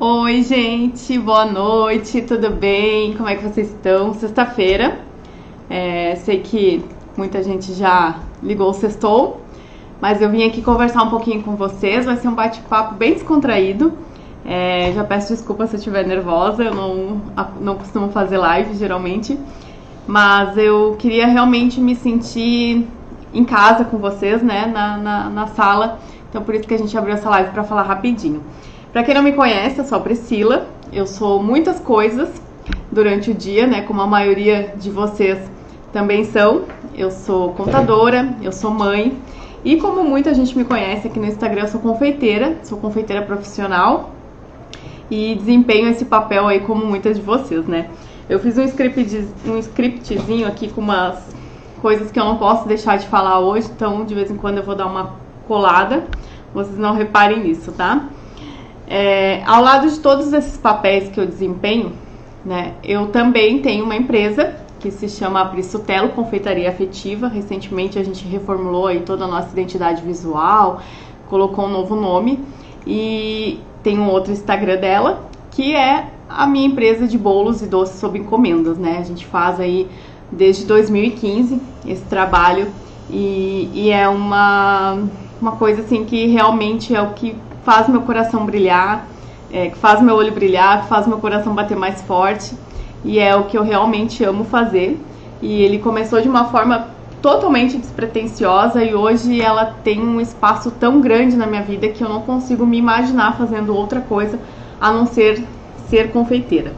Oi, gente, boa noite, tudo bem? Como é que vocês estão? Sexta-feira, sei que muita gente já ligou o sextou, mas eu vim aqui conversar um pouquinho com vocês, vai ser um bate-papo bem descontraído. Já peço desculpa se eu estiver nervosa, eu não costumo fazer live geralmente, mas eu queria realmente me sentir em casa com vocês, né, na sala, então por isso que a gente abriu essa live para falar rapidinho. Pra quem não me conhece, eu sou a Priscila, eu sou muitas coisas durante o dia, né, como a maioria de vocês também são. Eu sou contadora, eu sou mãe e como muita gente me conhece aqui no Instagram, eu sou confeiteira profissional e desempenho esse papel aí como muitas de vocês, né. Eu fiz um scriptzinho aqui com umas coisas que eu não posso deixar de falar hoje, então de vez em quando eu vou dar uma colada, vocês não reparem nisso, tá? Ao lado de todos esses papéis que eu desempenho, né, eu também tenho uma empresa que se chama Prisutelo Confeitaria Afetiva. Recentemente a gente reformulou aí toda a nossa identidade visual, colocou um novo nome e tem um outro Instagram dela, que é a minha empresa de bolos e doces sob encomendas, né? A gente faz aí desde 2015 esse trabalho e é uma coisa assim que realmente é o que faz meu coração brilhar, que faz meu olho brilhar, que faz meu coração bater mais forte e é o que eu realmente amo fazer. E ele começou de uma forma totalmente despretensiosa e hoje ela tem um espaço tão grande na minha vida que eu não consigo me imaginar fazendo outra coisa a não ser confeiteira.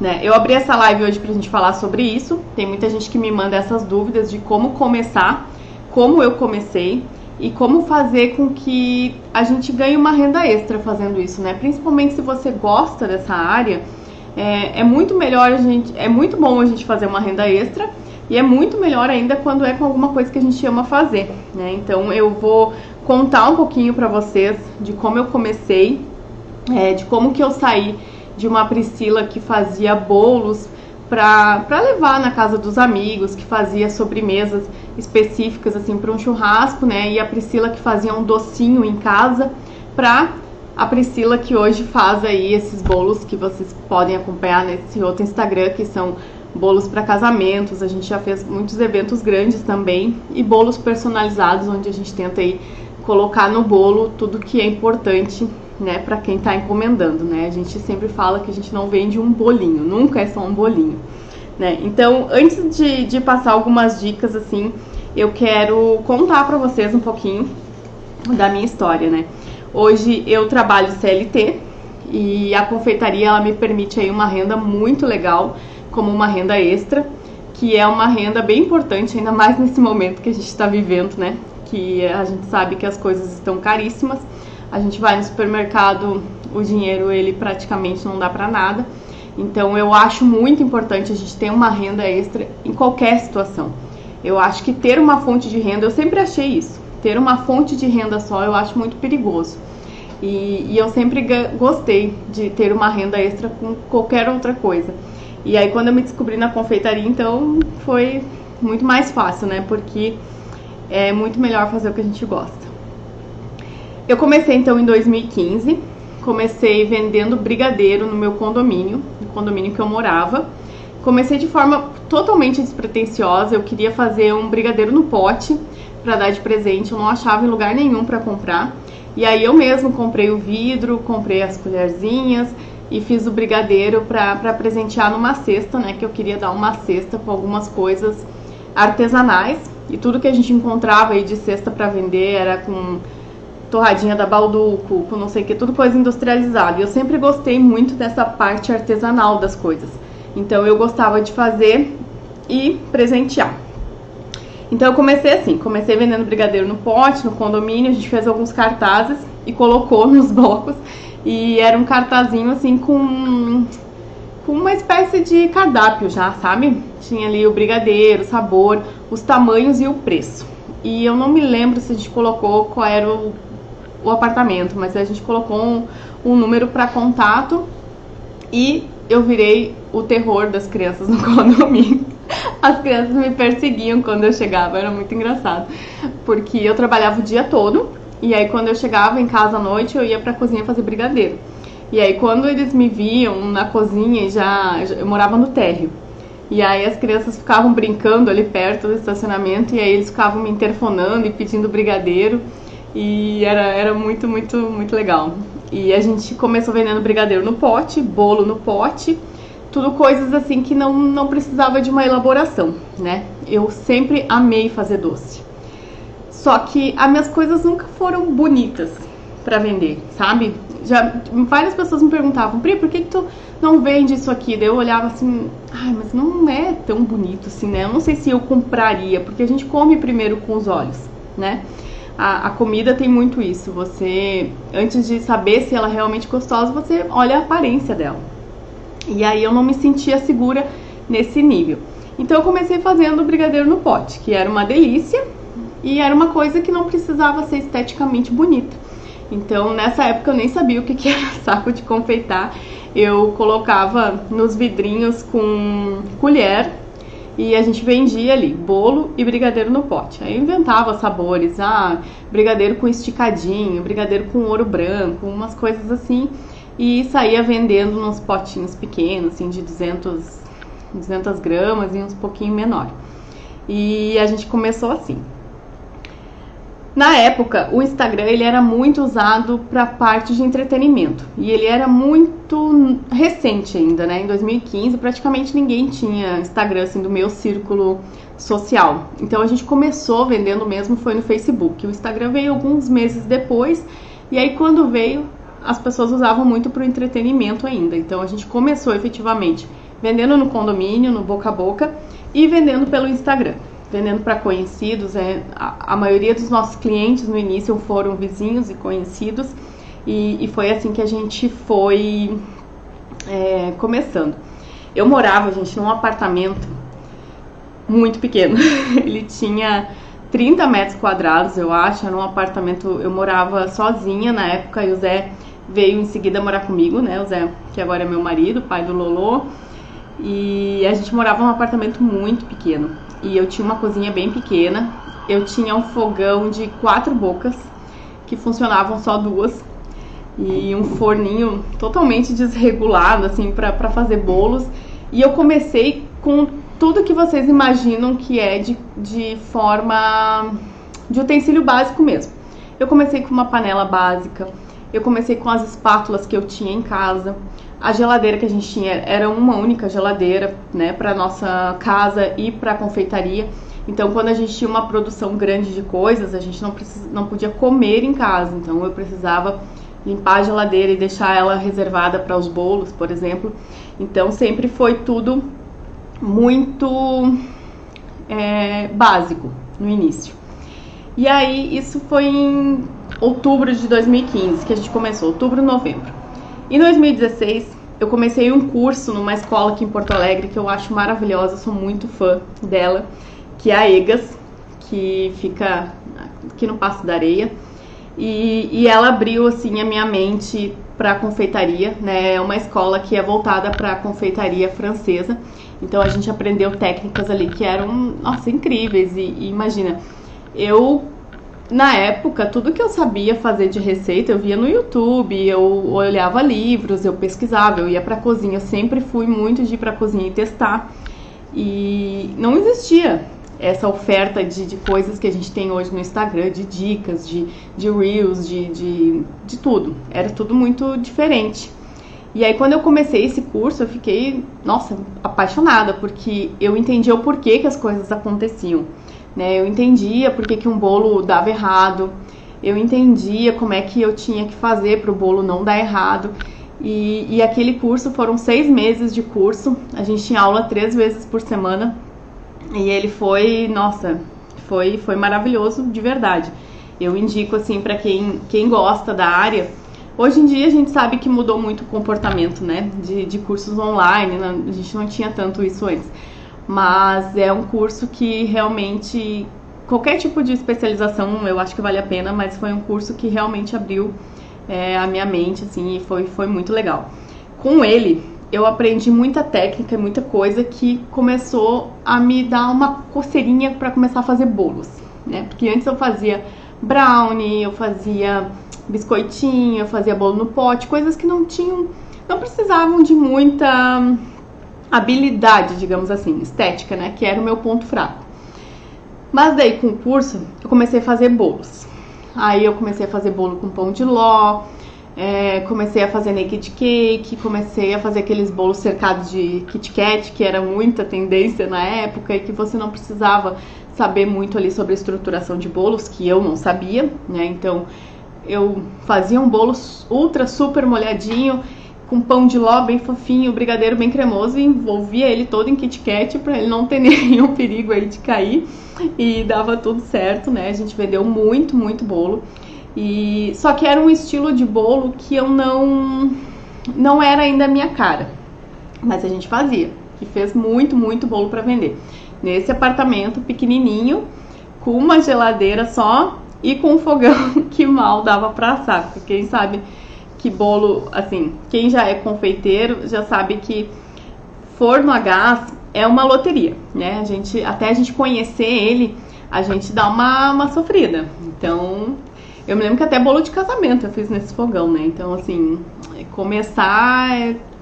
Né? Eu abri essa live hoje pra gente falar sobre isso. Tem muita gente que me manda essas dúvidas de como começar, como eu comecei e como fazer com que a gente ganhe uma renda extra fazendo isso, né? Principalmente se você gosta dessa área, é muito bom a gente fazer uma renda extra e é muito melhor ainda quando é com alguma coisa que a gente ama fazer, né? Então eu vou contar um pouquinho pra vocês de como eu comecei, de como que eu saí de uma Priscila que fazia bolos para levar na casa dos amigos, que fazia sobremesas específicas assim para um churrasco, né? E a Priscila que fazia um docinho em casa, para a Priscila que hoje faz aí esses bolos que vocês podem acompanhar nesse outro Instagram, que são bolos para casamentos. A gente já fez muitos eventos grandes também e bolos personalizados, onde a gente tenta aí colocar no bolo tudo que é importante, né, para quem tá encomendando, né? A gente sempre fala que a gente não vende um bolinho, nunca é só um bolinho, né? Então, antes de passar algumas dicas, assim, eu quero contar pra vocês um pouquinho da minha história, né? Hoje eu trabalho CLT e a confeitaria, ela me permite aí uma renda muito legal, como uma renda extra, que é uma renda bem importante, ainda mais nesse momento que a gente tá vivendo, né? Que a gente sabe que as coisas estão caríssimas. A gente vai no supermercado, o dinheiro ele praticamente não dá pra nada. Então eu acho muito importante a gente ter uma renda extra em qualquer situação. Eu acho que ter uma fonte de renda, eu sempre achei isso. Ter uma fonte de renda só eu acho muito perigoso. E eu sempre gostei de ter uma renda extra com qualquer outra coisa. E aí quando eu me descobri na confeitaria, então foi muito mais fácil, né? Porque é muito melhor fazer o que a gente gosta. Eu comecei então em 2015, comecei vendendo brigadeiro no meu condomínio, no condomínio que eu morava. Comecei de forma totalmente despretensiosa, eu queria fazer um brigadeiro no pote para dar de presente, eu não achava em lugar nenhum para comprar. E aí eu mesmo comprei o vidro, comprei as colherzinhas e fiz o brigadeiro para presentear numa cesta, né, que eu queria dar uma cesta com algumas coisas artesanais. E tudo que a gente encontrava aí de cesta para vender era com torradinha da Balduco, com não sei o que, tudo coisa industrializada. E eu sempre gostei muito dessa parte artesanal das coisas. Então eu gostava de fazer e presentear. Então eu comecei vendendo brigadeiro no pote, no condomínio, a gente fez alguns cartazes e colocou nos blocos. E era um cartazinho assim com uma espécie de cardápio já, sabe? Tinha ali o brigadeiro, o sabor, os tamanhos e o preço. E eu não me lembro se a gente colocou qual era o apartamento, mas a gente colocou um número para contato e eu virei o terror das crianças no condomínio. As crianças me perseguiam quando eu chegava, era muito engraçado, porque eu trabalhava o dia todo e aí quando eu chegava em casa à noite eu ia pra cozinha fazer brigadeiro. E aí quando eles me viam na cozinha, eu morava no térreo. E aí as crianças ficavam brincando ali perto do estacionamento, e aí eles ficavam me interfonando e pedindo brigadeiro. E era muito, muito, muito legal. E a gente começou vendendo brigadeiro no pote, bolo no pote, tudo coisas assim que não precisava de uma elaboração, né? Eu sempre amei fazer doce. Só que as minhas coisas nunca foram bonitas pra vender, sabe? Já várias pessoas me perguntavam: Pri, por que tu não vende isso aqui? Daí eu olhava assim, ai, mas não é tão bonito assim, né? Eu não sei se eu compraria, porque a gente come primeiro com os olhos, né? A comida tem muito isso. Você, antes de saber se ela é realmente gostosa, você olha a aparência dela. E aí eu não me sentia segura nesse nível. Então eu comecei fazendo o brigadeiro no pote, que era uma delícia e era uma coisa que não precisava ser esteticamente bonita. Então nessa época eu nem sabia o que era saco de confeitar. Eu colocava nos vidrinhos com colher e a gente vendia ali bolo e brigadeiro no pote. Aí eu inventava sabores, brigadeiro com esticadinho, brigadeiro com ouro branco, umas coisas assim. E saía vendendo nos potinhos pequenos, assim, de 200 gramas e uns pouquinho menor. E a gente começou assim. Na época, o Instagram ele era muito usado para parte de entretenimento. E ele era muito recente ainda, né? Em 2015, praticamente ninguém tinha Instagram, assim, do meu círculo social. Então a gente começou vendendo mesmo, foi no Facebook. O Instagram veio alguns meses depois. E aí quando veio, as pessoas usavam muito para o entretenimento ainda. Então a gente começou efetivamente vendendo no condomínio, no boca a boca, e vendendo pelo Instagram. Vendendo para conhecidos, a maioria dos nossos clientes no início foram vizinhos e conhecidos, e foi assim que a gente foi começando. Eu morava, gente, num apartamento muito pequeno. Ele tinha 30 metros quadrados, eu acho. Era um apartamento, eu morava sozinha na época, e o Zé veio em seguida morar comigo, né? O Zé, que agora é meu marido, pai do Lolo. E a gente morava num apartamento muito pequeno. E eu tinha uma cozinha bem pequena. Eu tinha um fogão de 4 bocas, que funcionavam só 2. E um forninho totalmente desregulado, assim, pra fazer bolos. E eu comecei com tudo que vocês imaginam que é de forma de utensílio básico mesmo. Eu comecei com uma panela básica. Eu comecei com as espátulas que eu tinha em casa. A geladeira que a gente tinha era uma única geladeira, né, para nossa casa e para confeitaria. Então, quando a gente tinha uma produção grande de coisas, a gente não podia comer em casa. Então, eu precisava limpar a geladeira e deixar ela reservada para os bolos, por exemplo. Então, sempre foi tudo muito básico no início. E aí, isso foi em outubro de 2015 que a gente começou, outubro, novembro. Em 2016, eu comecei um curso numa escola aqui em Porto Alegre que eu acho maravilhosa, sou muito fã dela, que é a EGAS, que fica aqui no Passo da Areia. E ela abriu assim a minha mente para confeitaria, né? É uma escola que é voltada para confeitaria francesa. Então a gente aprendeu técnicas ali que eram, nossa, incríveis. E imagina, na época, tudo que eu sabia fazer de receita, eu via no YouTube, eu olhava livros, eu pesquisava, eu ia pra cozinha. Eu sempre fui muito de ir pra cozinha e testar. E não existia essa oferta de coisas que a gente tem hoje no Instagram, de dicas, de reels, de tudo. Era tudo muito diferente. E aí, quando eu comecei esse curso, eu fiquei, nossa, apaixonada, porque eu entendi o porquê que as coisas aconteciam. Eu entendia por que um bolo dava errado, eu entendia como é que eu tinha que fazer para o bolo não dar errado. E aquele curso, foram 6 meses de curso, a gente tinha aula 3 vezes por semana. E ele foi, nossa, foi maravilhoso de verdade. Eu indico assim para quem gosta da área. Hoje em dia a gente sabe que mudou muito o comportamento, né, de cursos online, a gente não tinha tanto isso antes. Mas é um curso que realmente, qualquer tipo de especialização eu acho que vale a pena, mas foi um curso que realmente abriu a minha mente, assim, e foi muito legal. Com ele, eu aprendi muita técnica e muita coisa que começou a me dar uma coceirinha para começar a fazer bolos, né? Porque antes eu fazia brownie, eu fazia biscoitinho, eu fazia bolo no pote, coisas que não precisavam de muita habilidade, digamos assim, estética, né, que era o meu ponto fraco. Mas daí com o curso eu comecei a fazer bolos. Aí eu comecei a fazer bolo com pão de ló, comecei a fazer naked cake, comecei a fazer aqueles bolos cercados de Kit Kat, que era muita tendência na época e que você não precisava saber muito ali sobre a estruturação de bolos, que eu não sabia, né? Então eu fazia um bolo ultra super molhadinho, com pão de ló bem fofinho, brigadeiro bem cremoso, e envolvia ele todo em Kit Kat para ele não ter nenhum perigo aí de cair, e dava tudo certo, né? A gente vendeu muito, muito bolo. E só que era um estilo de bolo que eu não era ainda a minha cara, mas a gente fazia, e fez muito, muito bolo para vender. Nesse apartamento pequenininho, com uma geladeira só e com um fogão que mal dava para assar, porque quem sabe que bolo, assim, quem já é confeiteiro já sabe que forno a gás é uma loteria, né? Até a gente conhecer ele, a gente dá uma sofrida. Então, eu me lembro que até bolo de casamento eu fiz nesse fogão, né? Então, assim,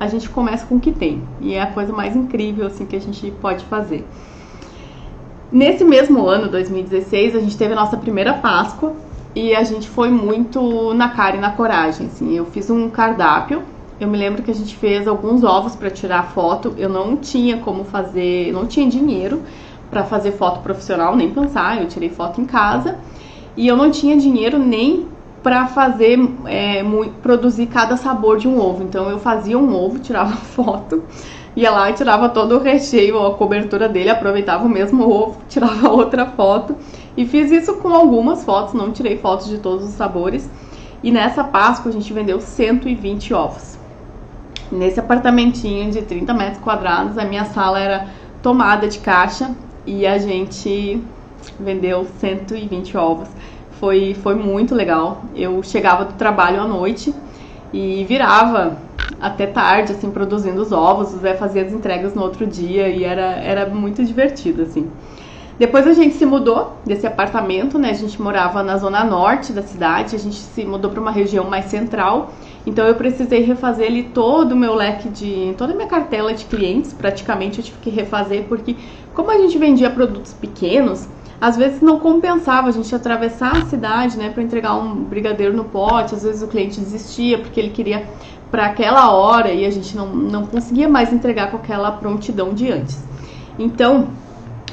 a gente começa com o que tem. E é a coisa mais incrível, assim, que a gente pode fazer. Nesse mesmo ano, 2016, a gente teve a nossa primeira Páscoa e a gente foi muito na cara e na coragem, assim. Eu fiz um cardápio, eu me lembro que a gente fez alguns ovos para tirar foto. Eu não tinha como fazer, não tinha dinheiro para fazer foto profissional, nem pensar, eu tirei foto em casa. E eu não tinha dinheiro nem para fazer, produzir cada sabor de um ovo. Então eu fazia um ovo, tirava foto, ia lá e tirava todo o recheio, a cobertura dele, aproveitava o mesmo ovo, tirava outra foto. E fiz isso com algumas fotos, não tirei fotos de todos os sabores. E nessa Páscoa a gente vendeu 120 ovos. Nesse apartamentinho de 30 metros quadrados, a minha sala era tomada de caixa e a gente vendeu 120 ovos. Foi muito legal. Eu chegava do trabalho à noite e virava até tarde, assim, produzindo os ovos. O Zé fazia as entregas no outro dia e era muito divertido, assim. Depois a gente se mudou desse apartamento, né? A gente morava na zona norte da cidade, a gente se mudou para uma região mais central. Então eu precisei refazer ali todo o meu leque toda a minha cartela de clientes, praticamente eu tive que refazer, porque como a gente vendia produtos pequenos, às vezes não compensava a gente atravessar a cidade, né, para entregar um brigadeiro no pote. Às vezes o cliente desistia porque ele queria para aquela hora e a gente não conseguia mais entregar com aquela prontidão de antes. Então,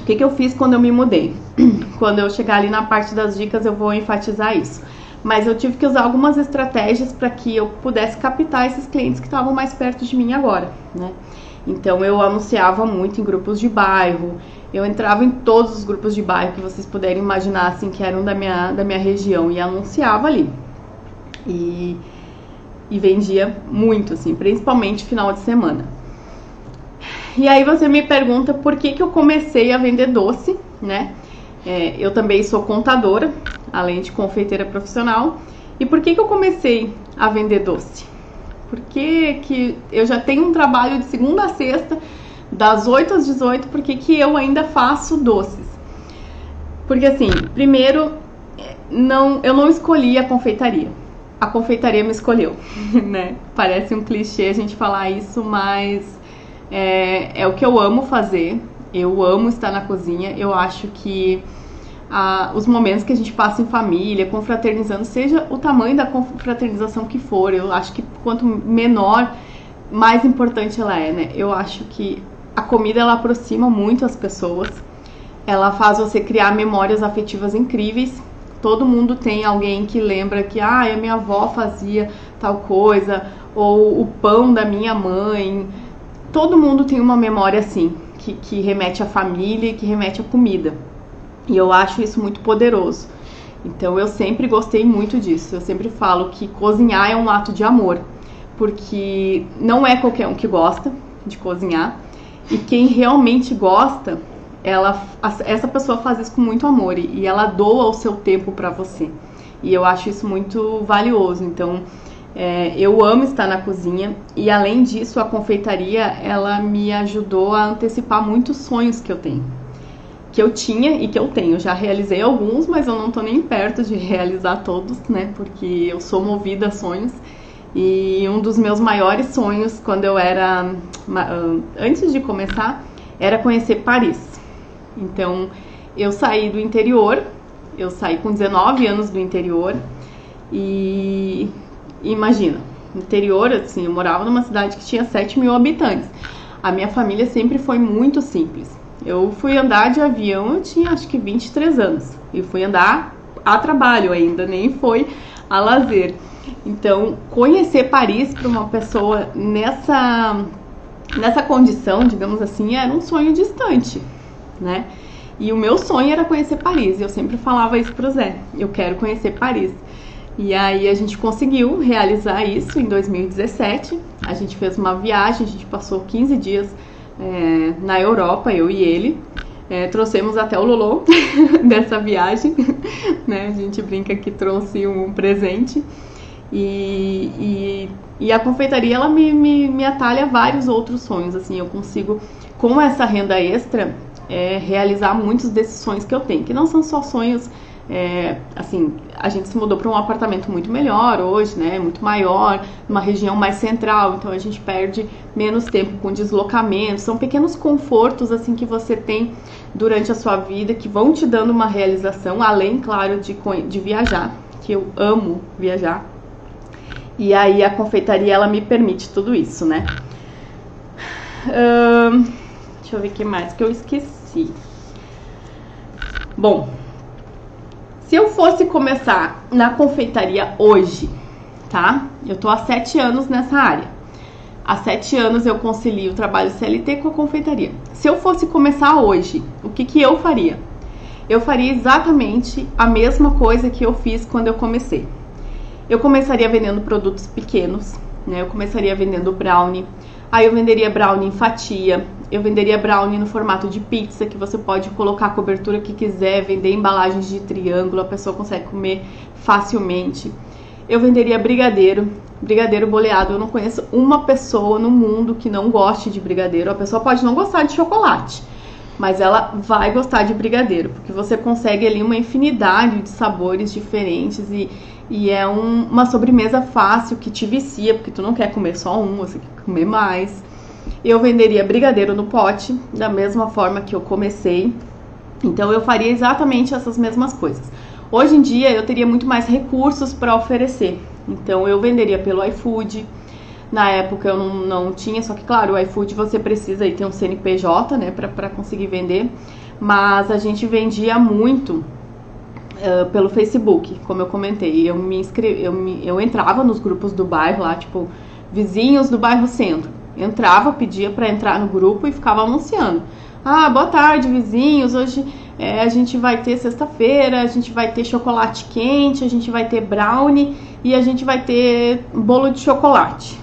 o que eu fiz quando eu me mudei? Quando eu chegar ali na parte das dicas eu vou enfatizar isso. Mas eu tive que usar algumas estratégias para que eu pudesse captar esses clientes que estavam mais perto de mim agora, né? Então eu anunciava muito em grupos de bairro, eu entrava em todos os grupos de bairro que vocês puderem imaginar, assim, que eram da minha região, e anunciava ali. E vendia muito, assim, principalmente final de semana. E aí você me pergunta por que eu comecei a vender doce, né? Eu também sou contadora, além de confeiteira profissional. E por que eu comecei a vender doce? Porque eu já tenho um trabalho de segunda a sexta, das 8 às 18, por que eu ainda faço doces? Porque assim, primeiro, eu não escolhi a confeitaria me escolheu, né? Parece um clichê a gente falar isso, mas é o que eu amo fazer, eu amo estar na cozinha. Eu acho que os momentos que a gente passa em família, confraternizando, seja o tamanho da confraternização que for, eu acho que quanto menor, mais importante ela é, né? Eu acho que a comida, ela aproxima muito as pessoas, ela faz você criar memórias afetivas incríveis. Todo mundo tem alguém que lembra que a minha avó fazia tal coisa, ou o pão da minha mãe. Todo mundo tem uma memória assim, que remete à família e que remete à comida. E eu acho isso muito poderoso. Então eu sempre gostei muito disso. Eu sempre falo que cozinhar é um ato de amor, porque não é qualquer um que gosta de cozinhar. E quem realmente gosta, essa pessoa faz isso com muito amor e ela doa o seu tempo para você. E eu acho isso muito valioso. Então eu amo estar na cozinha, e além disso a confeitaria, ela me ajudou a antecipar muitos sonhos que eu tenho, que eu tinha e que eu tenho. Já realizei alguns, mas eu não tô nem perto de realizar todos, né? Porque eu sou movida a sonhos. E um dos meus maiores sonhos, quando eu era... antes de começar, era conhecer Paris. Então, eu saí do interior, eu saí com 19 anos do interior e imagina, interior, assim, eu morava numa cidade que tinha 7 mil habitantes. A minha família sempre foi muito simples. Eu fui andar de avião, eu tinha acho que 23 anos. E fui andar a trabalho ainda, nem foi a lazer. Então, conhecer Paris para uma pessoa nessa condição, digamos assim, era um sonho distante, né? E o meu sonho era conhecer Paris. Eu sempre falava isso pro Zé, eu quero conhecer Paris. E aí a gente conseguiu realizar isso em 2017. A gente fez uma viagem, a gente passou 15 dias na Europa, eu e ele. Trouxemos até o Lolo dessa viagem, né? A gente brinca que trouxe um presente. E a confeitaria, ela me atalha vários outros sonhos, assim, eu consigo, com essa renda extra, realizar muitos desses sonhos que eu tenho, que não são só sonhos, assim, a gente se mudou para um apartamento muito melhor hoje, né, muito maior, numa região mais central, então a gente perde menos tempo com deslocamento, são pequenos confortos, assim, que você tem durante a sua vida, que vão te dando uma realização, além, claro, de viajar, que eu amo viajar. E aí a confeitaria, ela me permite tudo isso, né? Deixa eu ver o que mais que eu esqueci. Bom, se eu fosse começar na confeitaria hoje, tá? Eu tô há 7 anos nessa área. Há 7 anos eu concilio o trabalho CLT com a confeitaria. Se eu fosse começar hoje, o que eu faria? Eu faria exatamente a mesma coisa que eu fiz quando eu comecei. Eu começaria vendendo produtos pequenos, né? Eu começaria vendendo brownie, aí eu venderia brownie em fatia, eu venderia brownie no formato de pizza, que você pode colocar a cobertura que quiser, vender embalagens de triângulo, a pessoa consegue comer facilmente. Eu venderia brigadeiro boleado. Eu não conheço uma pessoa no mundo que não goste de brigadeiro. A pessoa pode não gostar de chocolate, mas ela vai gostar de brigadeiro, porque você consegue ali uma infinidade de sabores diferentes e é uma sobremesa fácil que te vicia, porque tu não quer comer só um, você quer comer mais. Eu venderia brigadeiro no pote, da mesma forma que eu comecei. Então eu faria exatamente essas mesmas coisas. Hoje em dia eu teria muito mais recursos para oferecer. Então eu venderia pelo iFood. Na época eu não tinha, só que claro, o iFood você precisa aí ter um CNPJ, né, para conseguir vender. Mas a gente vendia muito pelo Facebook, como eu comentei. Eu entrava nos grupos do bairro lá, tipo, vizinhos do bairro Centro. Entrava, pedia para entrar no grupo e ficava anunciando. Ah, boa tarde, vizinhos. Hoje a gente vai ter sexta-feira, a gente vai ter chocolate quente, a gente vai ter brownie e a gente vai ter bolo de chocolate.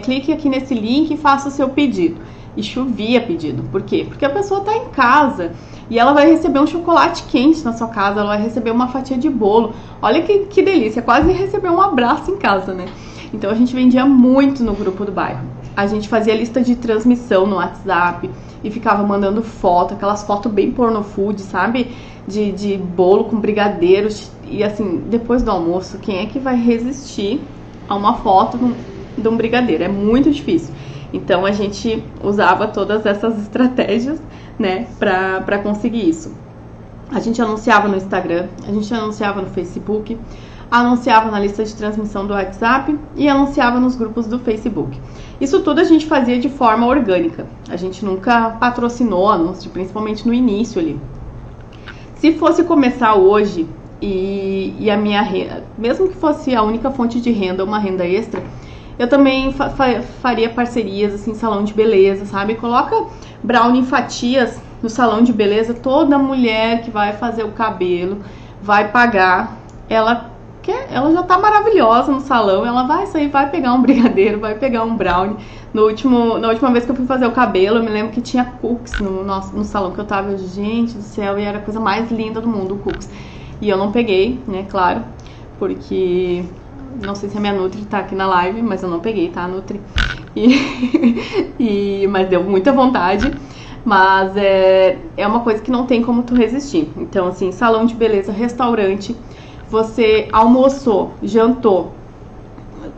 Clique aqui nesse link e faça o seu pedido. E chovia pedido. Por quê? Porque a pessoa está em casa e ela vai receber um chocolate quente na sua casa, ela vai receber uma fatia de bolo. Olha que delícia, quase receber um abraço em casa, né? Então a gente vendia muito no grupo do bairro. A gente fazia lista de transmissão no WhatsApp e ficava mandando foto, aquelas fotos bem porno food, sabe? De bolo com brigadeiros. E assim, depois do almoço, quem é que vai resistir a uma foto de um brigadeiro? É muito difícil. Então a gente usava todas essas estratégias, né, pra conseguir isso. A gente anunciava no Instagram, a gente anunciava no Facebook, anunciava na lista de transmissão do WhatsApp e anunciava nos grupos do Facebook. Isso tudo a gente fazia de forma orgânica. A gente nunca patrocinou anúncio, principalmente no início ali. Se fosse começar hoje e a minha renda, mesmo que fosse a única fonte de renda, uma renda extra, eu também faria parcerias, assim, salão de beleza, sabe? Coloca brownie em fatias no salão de beleza. Toda mulher que vai fazer o cabelo vai pagar. Ela já tá maravilhosa no salão. Ela vai sair, vai pegar um brigadeiro, vai pegar um brownie. Na última vez que eu fui fazer o cabelo, eu me lembro que tinha cookies no salão que eu tava. Gente do céu, e era a coisa mais linda do mundo, o cookies. E eu não peguei, né, claro, porque... Não sei se a minha Nutri tá aqui na live, mas eu não peguei, tá, Nutri? Mas deu muita vontade. Mas é uma coisa que não tem como tu resistir. Então, assim, salão de beleza, restaurante, você almoçou, jantou,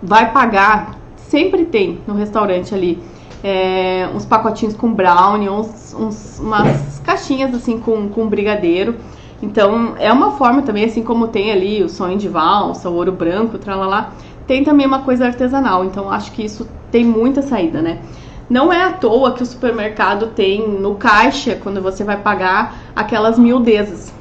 vai pagar, sempre tem no restaurante ali uns pacotinhos com brownie, umas caixinhas assim com brigadeiro. Então, é uma forma também, assim como tem ali o sonho de valsa, o ouro branco, tralalá, tem também uma coisa artesanal. Então, acho que isso tem muita saída, né? Não é à toa que o supermercado tem no caixa, quando você vai pagar, aquelas miudezas,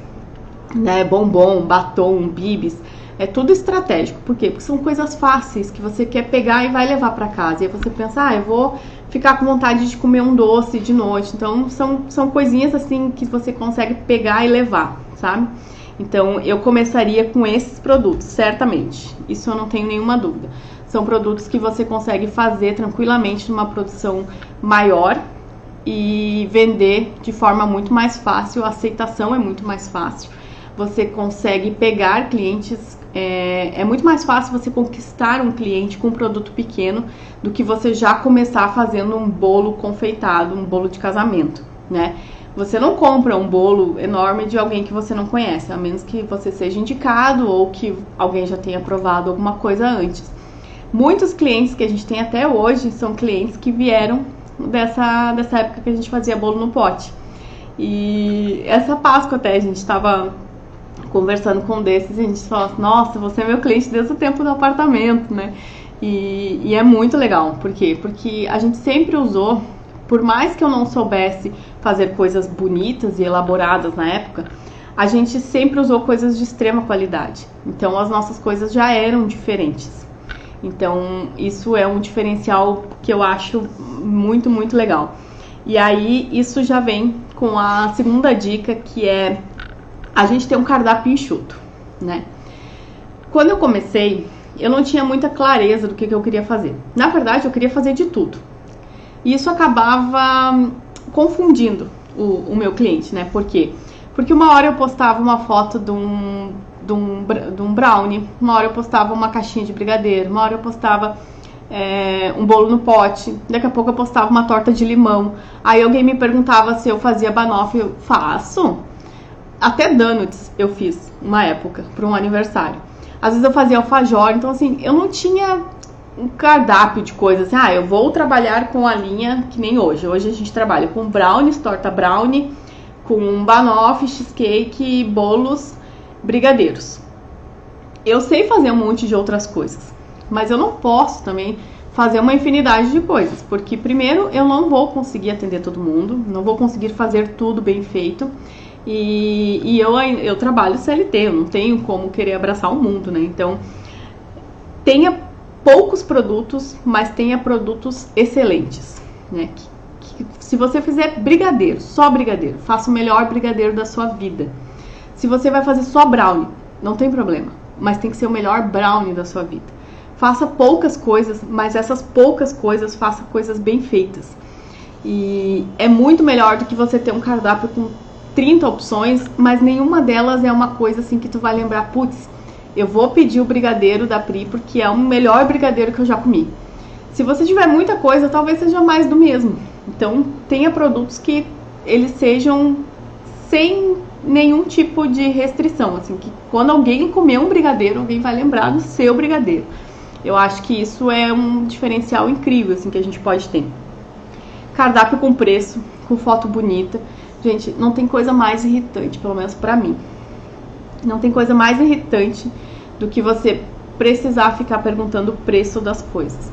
né? Bombom, batom, bibis. É tudo estratégico. Por quê? Porque são coisas fáceis que você quer pegar e vai levar para casa. E aí você pensa, eu vou ficar com vontade de comer um doce de noite. Então, são coisinhas assim que você consegue pegar e levar, sabe? Então, eu começaria com esses produtos, certamente. Isso eu não tenho nenhuma dúvida. São produtos que você consegue fazer tranquilamente numa produção maior e vender de forma muito mais fácil. A aceitação é muito mais fácil. Você consegue pegar clientes, é muito mais fácil você conquistar um cliente com um produto pequeno do que você já começar fazendo um bolo confeitado, um bolo de casamento, né? Você não compra um bolo enorme de alguém que você não conhece, a menos que você seja indicado ou que alguém já tenha provado alguma coisa antes. Muitos clientes que a gente tem até hoje são clientes que vieram dessa época que a gente fazia bolo no pote. E essa Páscoa até a gente estava conversando com um desses e a gente falou, nossa, você é meu cliente desde o tempo do apartamento, né? E é muito legal. Por quê? Porque a gente sempre usou, por mais que eu não soubesse fazer coisas bonitas e elaboradas na época, a gente sempre usou coisas de extrema qualidade. Então as nossas coisas já eram diferentes. Então isso é um diferencial que eu acho muito, muito legal. E aí isso já vem com a segunda dica, que é a gente ter um cardápio enxuto, né? Quando eu comecei, eu não tinha muita clareza do que eu queria fazer. Na verdade, eu queria fazer de tudo. E isso acabava confundindo o meu cliente, né? Por quê? Porque uma hora eu postava uma foto de um brownie, uma hora eu postava uma caixinha de brigadeiro, uma hora eu postava um bolo no pote, daqui a pouco eu postava uma torta de limão. Aí alguém me perguntava se eu fazia banoffee, eu faço. Até donuts eu fiz uma época, para um aniversário. Às vezes eu fazia alfajor, então assim, eu não tinha um cardápio de coisas assim, eu vou trabalhar com a linha que nem hoje. Hoje a gente trabalha com brownies, torta brownie, com banoffee, cheesecake, bolos, brigadeiros. Eu sei fazer um monte de outras coisas, mas eu não posso também fazer uma infinidade de coisas, porque primeiro eu não vou conseguir atender todo mundo, não vou conseguir fazer tudo bem feito. E eu trabalho CLT, eu não tenho como querer abraçar o mundo, né? Então, tenha poucos produtos, mas tenha produtos excelentes, né? Se você fizer brigadeiro, só brigadeiro, faça o melhor brigadeiro da sua vida. Se você vai fazer só brownie, não tem problema, mas tem que ser o melhor brownie da sua vida. Faça poucas coisas, mas essas poucas coisas, faça coisas bem feitas. E é muito melhor do que você ter um cardápio com 30 opções, mas nenhuma delas é uma coisa assim que tu vai lembrar, putz, eu vou pedir o brigadeiro da Pri porque é o melhor brigadeiro que eu já comi. Se você tiver muita coisa, talvez seja mais do mesmo. Então, tenha produtos que eles sejam sem nenhum tipo de restrição, assim, que quando alguém comer um brigadeiro, alguém vai lembrar do seu brigadeiro. Eu acho que isso é um diferencial incrível, assim, que a gente pode ter. Cardápio com preço, com foto bonita. Gente, não tem coisa mais irritante, pelo menos pra mim. Não tem coisa mais irritante do que você precisar ficar perguntando o preço das coisas.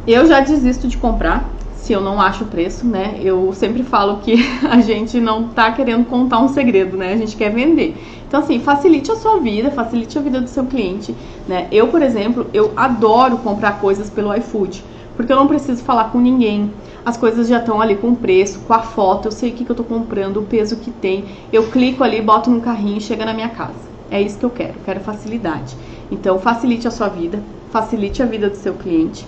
Eu já desisto de comprar se eu não acho o preço, né? Eu sempre falo que a gente não tá querendo contar um segredo, né? A gente quer vender. Então, assim, facilite a sua vida, facilite a vida do seu cliente, né? Eu, por exemplo, eu adoro comprar coisas pelo iFood, porque eu não preciso falar com ninguém. As coisas já estão ali com o preço, com a foto, eu sei o que eu tô comprando, o peso que tem. Eu clico ali, boto no carrinho e chega na minha casa. É isso que eu quero facilidade. Então, facilite a sua vida, facilite a vida do seu cliente.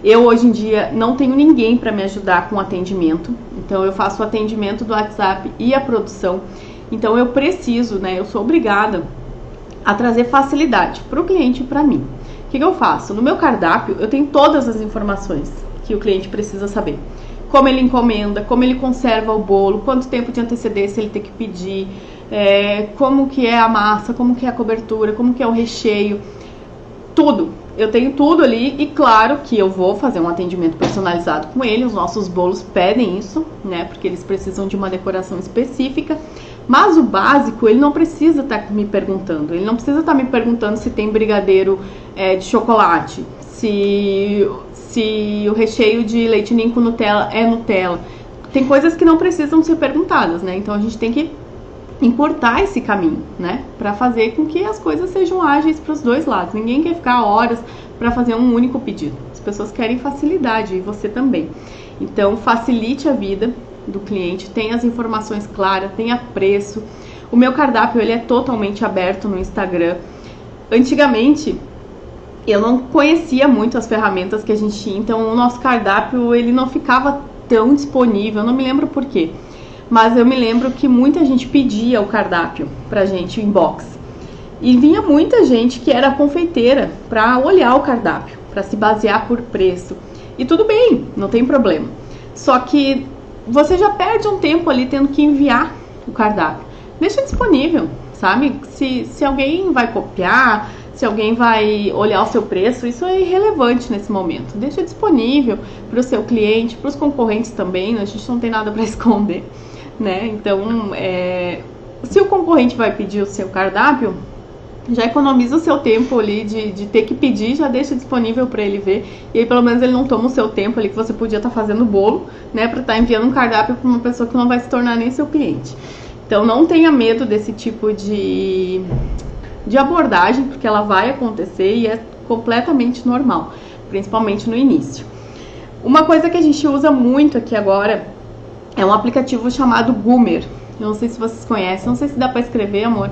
Eu, hoje em dia, não tenho ninguém para me ajudar com atendimento. Então, eu faço o atendimento do WhatsApp e a produção. Então, eu preciso, né, eu sou obrigada a trazer facilidade para o cliente e para mim. O que eu faço? No meu cardápio, eu tenho todas as informações que o cliente precisa saber. como ele encomenda, como ele conserva o bolo, quanto tempo de antecedência ele tem que pedir, como que é a massa, como que é a cobertura, como que é o recheio, tudo. Eu tenho tudo ali e claro que eu vou fazer um atendimento personalizado com ele. Os nossos bolos pedem isso, né? Porque eles precisam de uma decoração específica. Mas o básico, ele não precisa estar me perguntando. Ele não precisa estar me perguntando se tem brigadeiro de chocolate, se o recheio de leite ninho com Nutella é Nutella. Tem coisas que não precisam ser perguntadas, né? Então a gente tem que encurtar esse caminho, né? Para fazer com que as coisas sejam ágeis para os dois lados. Ninguém quer ficar horas para fazer um único pedido. As pessoas querem facilidade e você também. Então facilite a vida do cliente, tenha as informações claras, tenha preço. O meu cardápio ele é totalmente aberto no Instagram. Antigamente eu não conhecia muito as ferramentas que a gente tinha, então o nosso cardápio ele não ficava tão disponível. Eu não me lembro por quê. Mas eu me lembro que muita gente pedia o cardápio pra gente, o inbox. E vinha muita gente que era confeiteira pra olhar o cardápio, pra se basear por preço. E tudo bem, não tem problema. Só que você já perde um tempo ali tendo que enviar o cardápio. Deixa disponível, sabe? Se alguém vai copiar, se alguém vai olhar o seu preço, isso é irrelevante nesse momento. Deixa disponível para o seu cliente, para os concorrentes também, a gente não tem nada para esconder. Né? Então, se o concorrente vai pedir o seu cardápio, já economiza o seu tempo ali de ter que pedir, já deixa disponível para ele ver, e aí pelo menos ele não toma o seu tempo ali que você podia estar fazendo bolo, né, para estar enviando um cardápio para uma pessoa que não vai se tornar nem seu cliente. Então não tenha medo desse tipo de abordagem, porque ela vai acontecer e é completamente normal, principalmente no início. Uma coisa que a gente usa muito aqui agora é um aplicativo chamado Goomer. Eu não sei se vocês conhecem, não sei se dá para escrever, amor,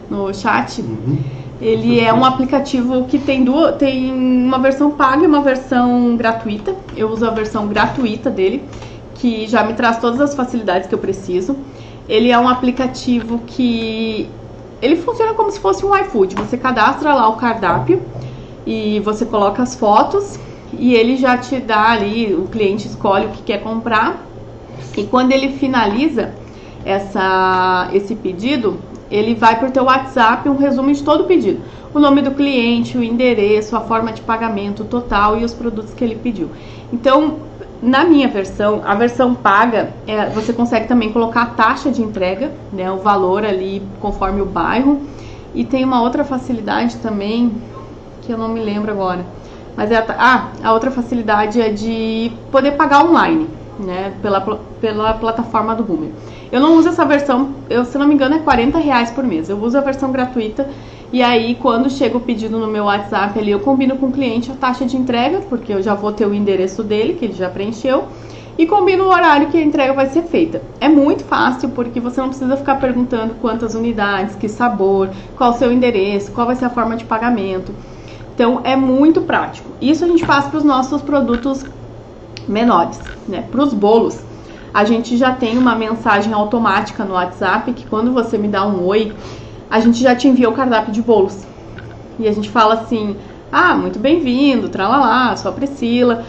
no chat. Ele é um aplicativo que tem uma versão paga e uma versão gratuita. Eu uso a versão gratuita dele, que já me traz todas as facilidades que eu preciso. Ele é um aplicativo que ele funciona como se fosse um iFood. Você cadastra lá o cardápio e você coloca as fotos e ele já te dá ali, o cliente escolhe o que quer comprar. E quando ele finaliza esse pedido, ele vai para o teu WhatsApp um resumo de todo o pedido. O nome do cliente, o endereço, a forma de pagamento total e os produtos que ele pediu. Então, na minha versão, a versão paga, você consegue também colocar a taxa de entrega, né, o valor ali conforme o bairro. E tem uma outra facilidade também, que eu não me lembro agora. Mas a outra facilidade é de poder pagar online, né, pela plataforma do Goomer. Eu não uso essa versão, se não me engano é R$40 por mês. Eu uso a versão gratuita e aí quando chega o pedido no meu WhatsApp ali, eu combino com o cliente a taxa de entrega, porque eu já vou ter o endereço dele, que ele já preencheu, e combino o horário que a entrega vai ser feita. É muito fácil, porque você não precisa ficar perguntando quantas unidades, que sabor, qual o seu endereço, qual vai ser a forma de pagamento. Então é muito prático. Isso a gente faz para os nossos produtos menores, né? Para os bolos, a gente já tem uma mensagem automática no WhatsApp que quando você me dá um oi, a gente já te envia o cardápio de bolos. E a gente fala assim, muito bem-vindo, tralalá, sou a Priscila,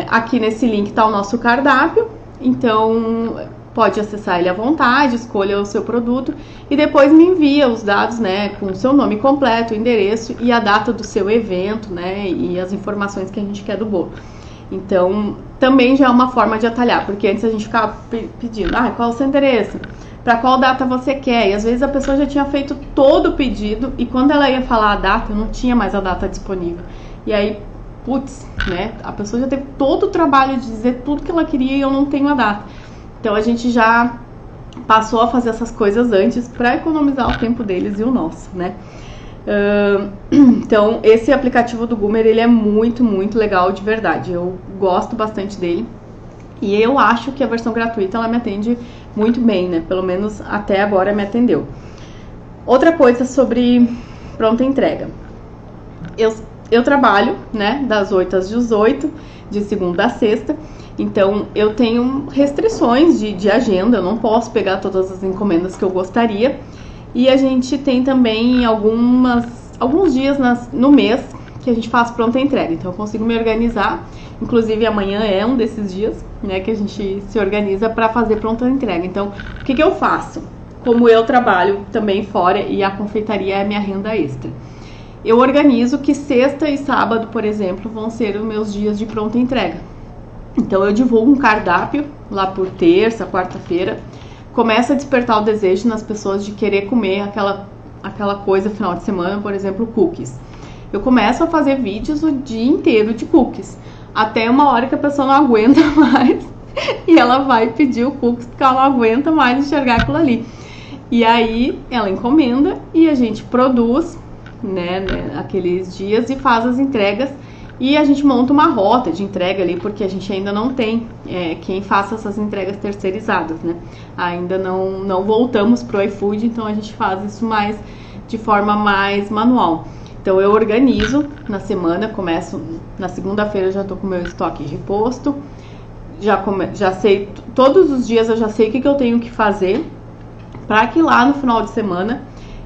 aqui nesse link tá o nosso cardápio, então pode acessar ele à vontade, escolha o seu produto e depois me envia os dados, né, com o seu nome completo, o endereço e a data do seu evento, né, e as informações que a gente quer do bolo. Então, também já é uma forma de atalhar, porque antes a gente ficava pedindo, qual é o seu endereço? Para qual data você quer? E às vezes a pessoa já tinha feito todo o pedido e quando ela ia falar a data, não tinha mais a data disponível. E aí, putz, né? A pessoa já teve todo o trabalho de dizer tudo que ela queria e eu não tenho a data. Então a gente já passou a fazer essas coisas antes para economizar o tempo deles e o nosso, né? Então esse aplicativo do Goomer, ele é muito, muito legal de verdade. Eu gosto bastante dele. E eu acho que a versão gratuita, ela me atende muito bem, né? Pelo menos até agora me atendeu. Outra coisa sobre pronta entrega. Eu trabalho, né? Das 8 às 18, de segunda a sexta. Então, eu tenho restrições de agenda. Eu não posso pegar todas as encomendas que eu gostaria. E a gente tem também alguns dias no mês que a gente faz pronta entrega. Então eu consigo me organizar. Inclusive amanhã é um desses dias, né, que a gente se organiza para fazer pronta entrega. Então, o que eu faço? Como eu trabalho também fora e a confeitaria é minha renda extra. Eu organizo que sexta e sábado, por exemplo, vão ser os meus dias de pronta entrega. Então eu divulgo um cardápio lá por terça, quarta-feira. Começa a despertar o desejo nas pessoas de querer comer aquela coisa final de semana, por exemplo, cookies. Eu começo a fazer vídeos o dia inteiro de cookies. Até uma hora que a pessoa não aguenta mais e ela vai pedir o cookies porque ela não aguenta mais enxergar aquilo ali. E aí ela encomenda e a gente produz, né, aqueles dias e faz as entregas. E a gente monta uma rota de entrega ali, porque a gente ainda não tem quem faça essas entregas terceirizadas, né? Ainda não voltamos pro iFood, então a gente faz isso mais de forma mais manual. Então eu organizo na semana, começo na segunda-feira, já tô com o meu estoque reposto, já sei, todos os dias eu já sei o que eu tenho que fazer para que lá no final de semana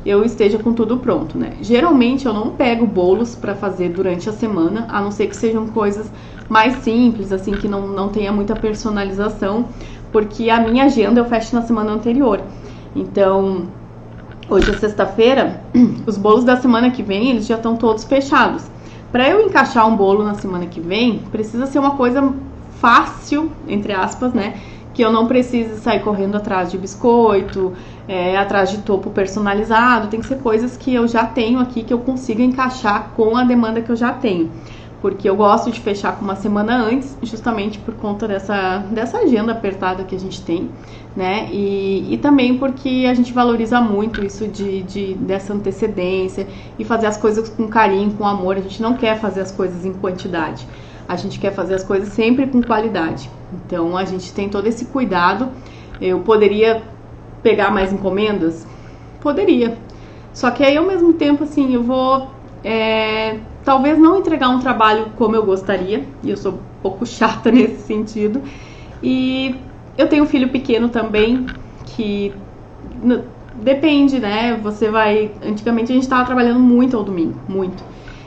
eu esteja com tudo pronto, né? Geralmente eu não pego bolos para fazer durante a semana, a não ser que sejam coisas mais simples, assim, que não tenha muita personalização, porque a minha agenda eu fecho na semana anterior. Então, hoje é sexta-feira, os bolos da semana que vem, eles já estão todos fechados. Para eu encaixar um bolo na semana que vem, precisa ser uma coisa fácil, entre aspas, né? Que eu não precise sair correndo atrás de biscoito, atrás de topo personalizado. Tem que ser coisas que eu já tenho aqui, que eu consiga encaixar com a demanda que eu já tenho. Porque eu gosto de fechar com uma semana antes, justamente por conta dessa agenda apertada que a gente tem, né? E também porque a gente valoriza muito isso dessa antecedência e fazer as coisas com carinho, com amor. A gente não quer fazer as coisas em quantidade. A gente quer fazer as coisas sempre com qualidade. Então, a gente tem todo esse cuidado. Eu poderia pegar mais encomendas? Poderia. Só que aí, ao mesmo tempo, assim, eu vou talvez não entregar um trabalho como eu gostaria. E eu sou um pouco chata nesse sentido. E eu tenho um filho pequeno também, que depende, né? Antigamente a gente estava trabalhando muito ao domingo, muito.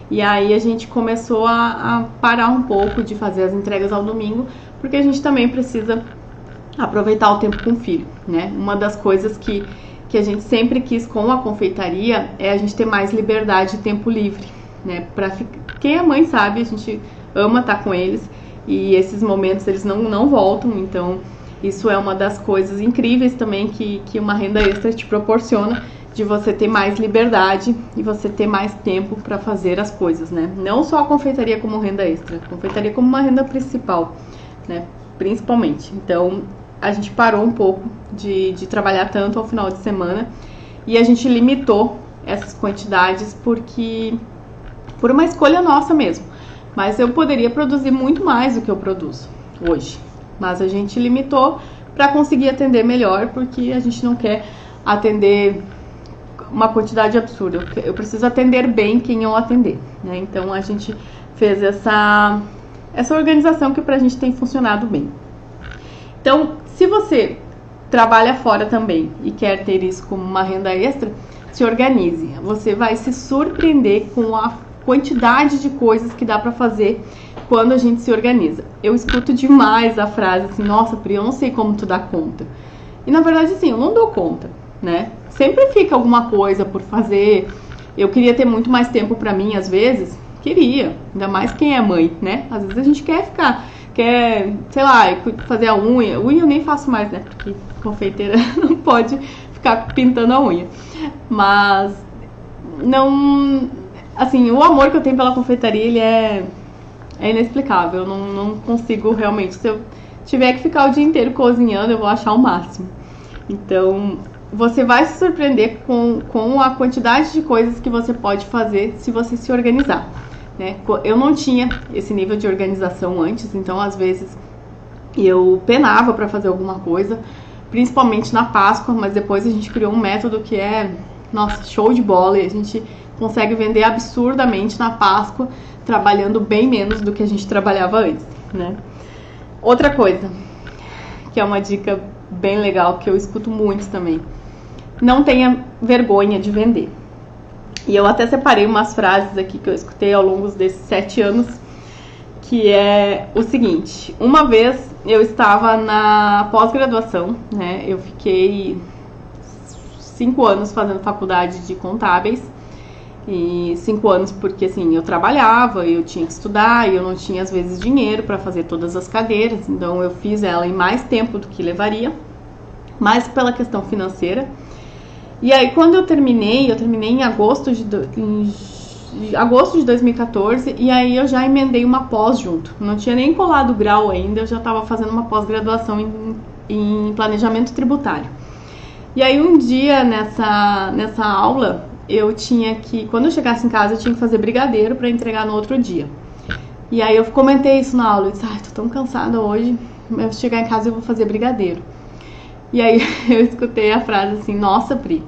E aí a gente começou a parar um pouco de fazer as entregas ao domingo, porque a gente também precisa aproveitar o tempo com o filho, né? Uma das coisas que a gente sempre quis com a confeitaria é a gente ter mais liberdade e tempo livre, né? Quem é mãe sabe, a gente ama estar com eles e esses momentos eles não voltam, então isso é uma das coisas incríveis também que uma renda extra te proporciona, de você ter mais liberdade e você ter mais tempo para fazer as coisas, né? Não só a confeitaria como renda extra, a confeitaria como uma renda principal, né? Principalmente. Então, a gente parou um pouco de trabalhar tanto ao final de semana e a gente limitou essas quantidades por uma escolha nossa mesmo. Mas eu poderia produzir muito mais do que eu produzo hoje. Mas a gente limitou para conseguir atender melhor, porque a gente não quer atender uma quantidade absurda. Eu preciso atender bem quem eu atender, né? Então a gente fez essa organização que pra gente tem funcionado bem. Então, se você trabalha fora também e quer ter isso como uma renda extra, se organize. Você vai se surpreender com a quantidade de coisas que dá pra fazer quando a gente se organiza. Eu escuto demais a frase assim: nossa, Pri, eu não sei como tu dá conta. E na verdade, sim, eu não dou conta, né? Sempre fica alguma coisa por fazer. Eu queria ter muito mais tempo pra mim, às vezes. Queria, ainda mais quem é mãe, né? Às vezes a gente quer, sei lá, fazer a unha. Unha eu nem faço mais, né? Porque confeiteira não pode ficar pintando a unha. Mas não, assim, o amor que eu tenho pela confeitaria, ele é inexplicável. Eu não consigo realmente. Se eu tiver que ficar o dia inteiro cozinhando, eu vou achar o máximo. Então, você vai se surpreender com a quantidade de coisas que você pode fazer se você se organizar, né? Eu não tinha esse nível de organização antes, então às vezes eu penava para fazer alguma coisa, principalmente na Páscoa, mas depois a gente criou um método que é, nossa, show de bola, e a gente consegue vender absurdamente na Páscoa, trabalhando bem menos do que a gente trabalhava antes, né? Outra coisa, que é uma dica bem legal, que eu escuto muito também: não tenha vergonha de vender. E eu até separei umas frases aqui que eu escutei ao longo desses 7 anos, que é o seguinte: uma vez eu estava na pós-graduação, né? Eu fiquei 5 anos fazendo faculdade de contábeis, e 5 anos porque assim, eu trabalhava, eu tinha que estudar e eu não tinha às vezes dinheiro para fazer todas as cadeiras, então eu fiz ela em mais tempo do que levaria, mais pela questão financeira. E aí quando eu terminei em agosto de 2014, e aí eu já emendei uma pós junto. Não tinha nem colado o grau ainda, eu já estava fazendo uma pós-graduação em planejamento tributário. E aí um dia nessa aula, eu tinha que, quando eu chegasse em casa, eu tinha que fazer brigadeiro para entregar no outro dia. E aí eu comentei isso na aula, eu disse, tô tão cansada hoje, eu vou chegar em casa e eu vou fazer brigadeiro. E aí eu escutei a frase assim, nossa, Pri,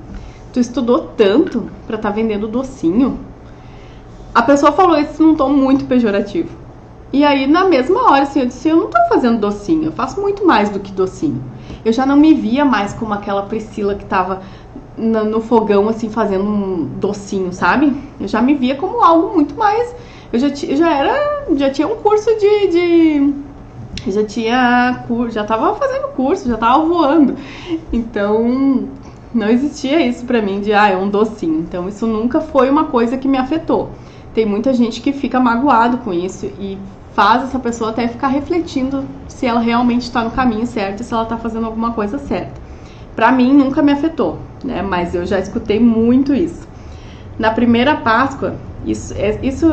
tu estudou tanto para estar vendendo docinho? A pessoa falou isso num tom muito pejorativo. E aí, na mesma hora, assim, eu disse, eu não tô fazendo docinho, eu faço muito mais do que docinho. Eu já não me via mais como aquela Priscila que tava no fogão, assim, fazendo um docinho, sabe? Eu já me via como algo muito mais... Eu já tinha um curso já tava fazendo curso, já tava voando. Então, não existia isso pra mim de, é um docinho. Então, isso nunca foi uma coisa que me afetou. Tem muita gente que fica magoado com isso e faz essa pessoa até ficar refletindo se ela realmente está no caminho certo e se ela está fazendo alguma coisa certa. Pra mim, nunca me afetou, né? Mas eu já escutei muito isso. Na primeira Páscoa, isso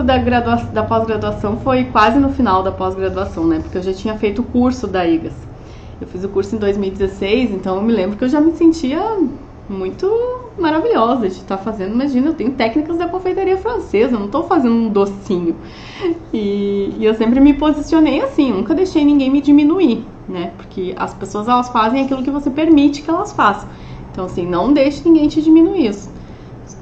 da pós-graduação foi quase no final da pós-graduação, né? Porque eu já tinha feito o curso da IGAS. Eu fiz o curso em 2016, então eu me lembro que eu já me sentia muito maravilhosa de estar fazendo. Imagina, eu tenho técnicas da confeitaria francesa, eu não estou fazendo um docinho. E eu sempre me posicionei assim, nunca deixei ninguém me diminuir, né? Porque as pessoas, elas fazem aquilo que você permite que elas façam. Então, assim, não deixe ninguém te diminuir isso.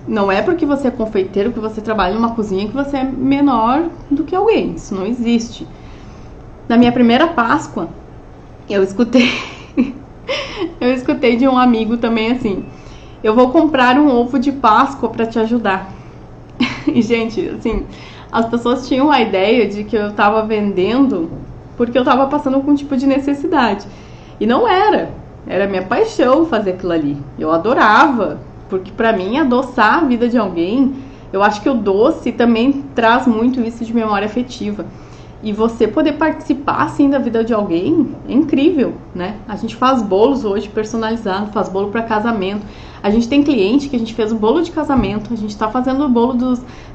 Não é porque você é confeiteiro, que você trabalha numa cozinha, que você é menor do que alguém. Isso não existe. Na minha primeira Páscoa, eu escutei de um amigo também assim, eu vou comprar um ovo de Páscoa para te ajudar. E, gente, assim, as pessoas tinham a ideia de que eu tava vendendo porque eu tava passando com um tipo de necessidade. E não era. Era minha paixão fazer aquilo ali. Eu adorava, porque pra mim adoçar a vida de alguém, eu acho que o doce também traz muito isso de memória afetiva. E você poder participar, assim, da vida de alguém é incrível, né? A gente faz bolos hoje personalizados, faz bolo para casamento. A gente tem cliente que a gente fez o bolo de casamento, a gente tá fazendo o bolo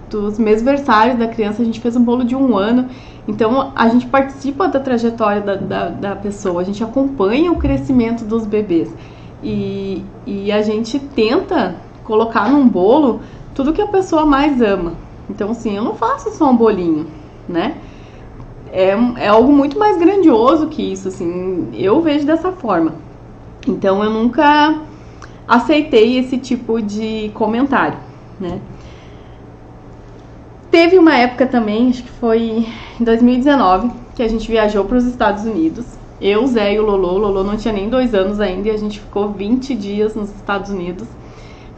dos mêsversários da criança, a gente fez um bolo de 1 ano. Então, a gente participa da trajetória da pessoa, a gente acompanha o crescimento dos bebês. E a gente tenta colocar num bolo tudo que a pessoa mais ama. Então, assim, eu não faço só um bolinho, né? É algo muito mais grandioso que isso, assim, eu vejo dessa forma. Então eu nunca aceitei esse tipo de comentário, né? Teve uma época também, acho que foi em 2019, que a gente viajou para os Estados Unidos. Eu, Zé e o Lolo não tinha nem 2 anos ainda e a gente ficou 20 dias nos Estados Unidos.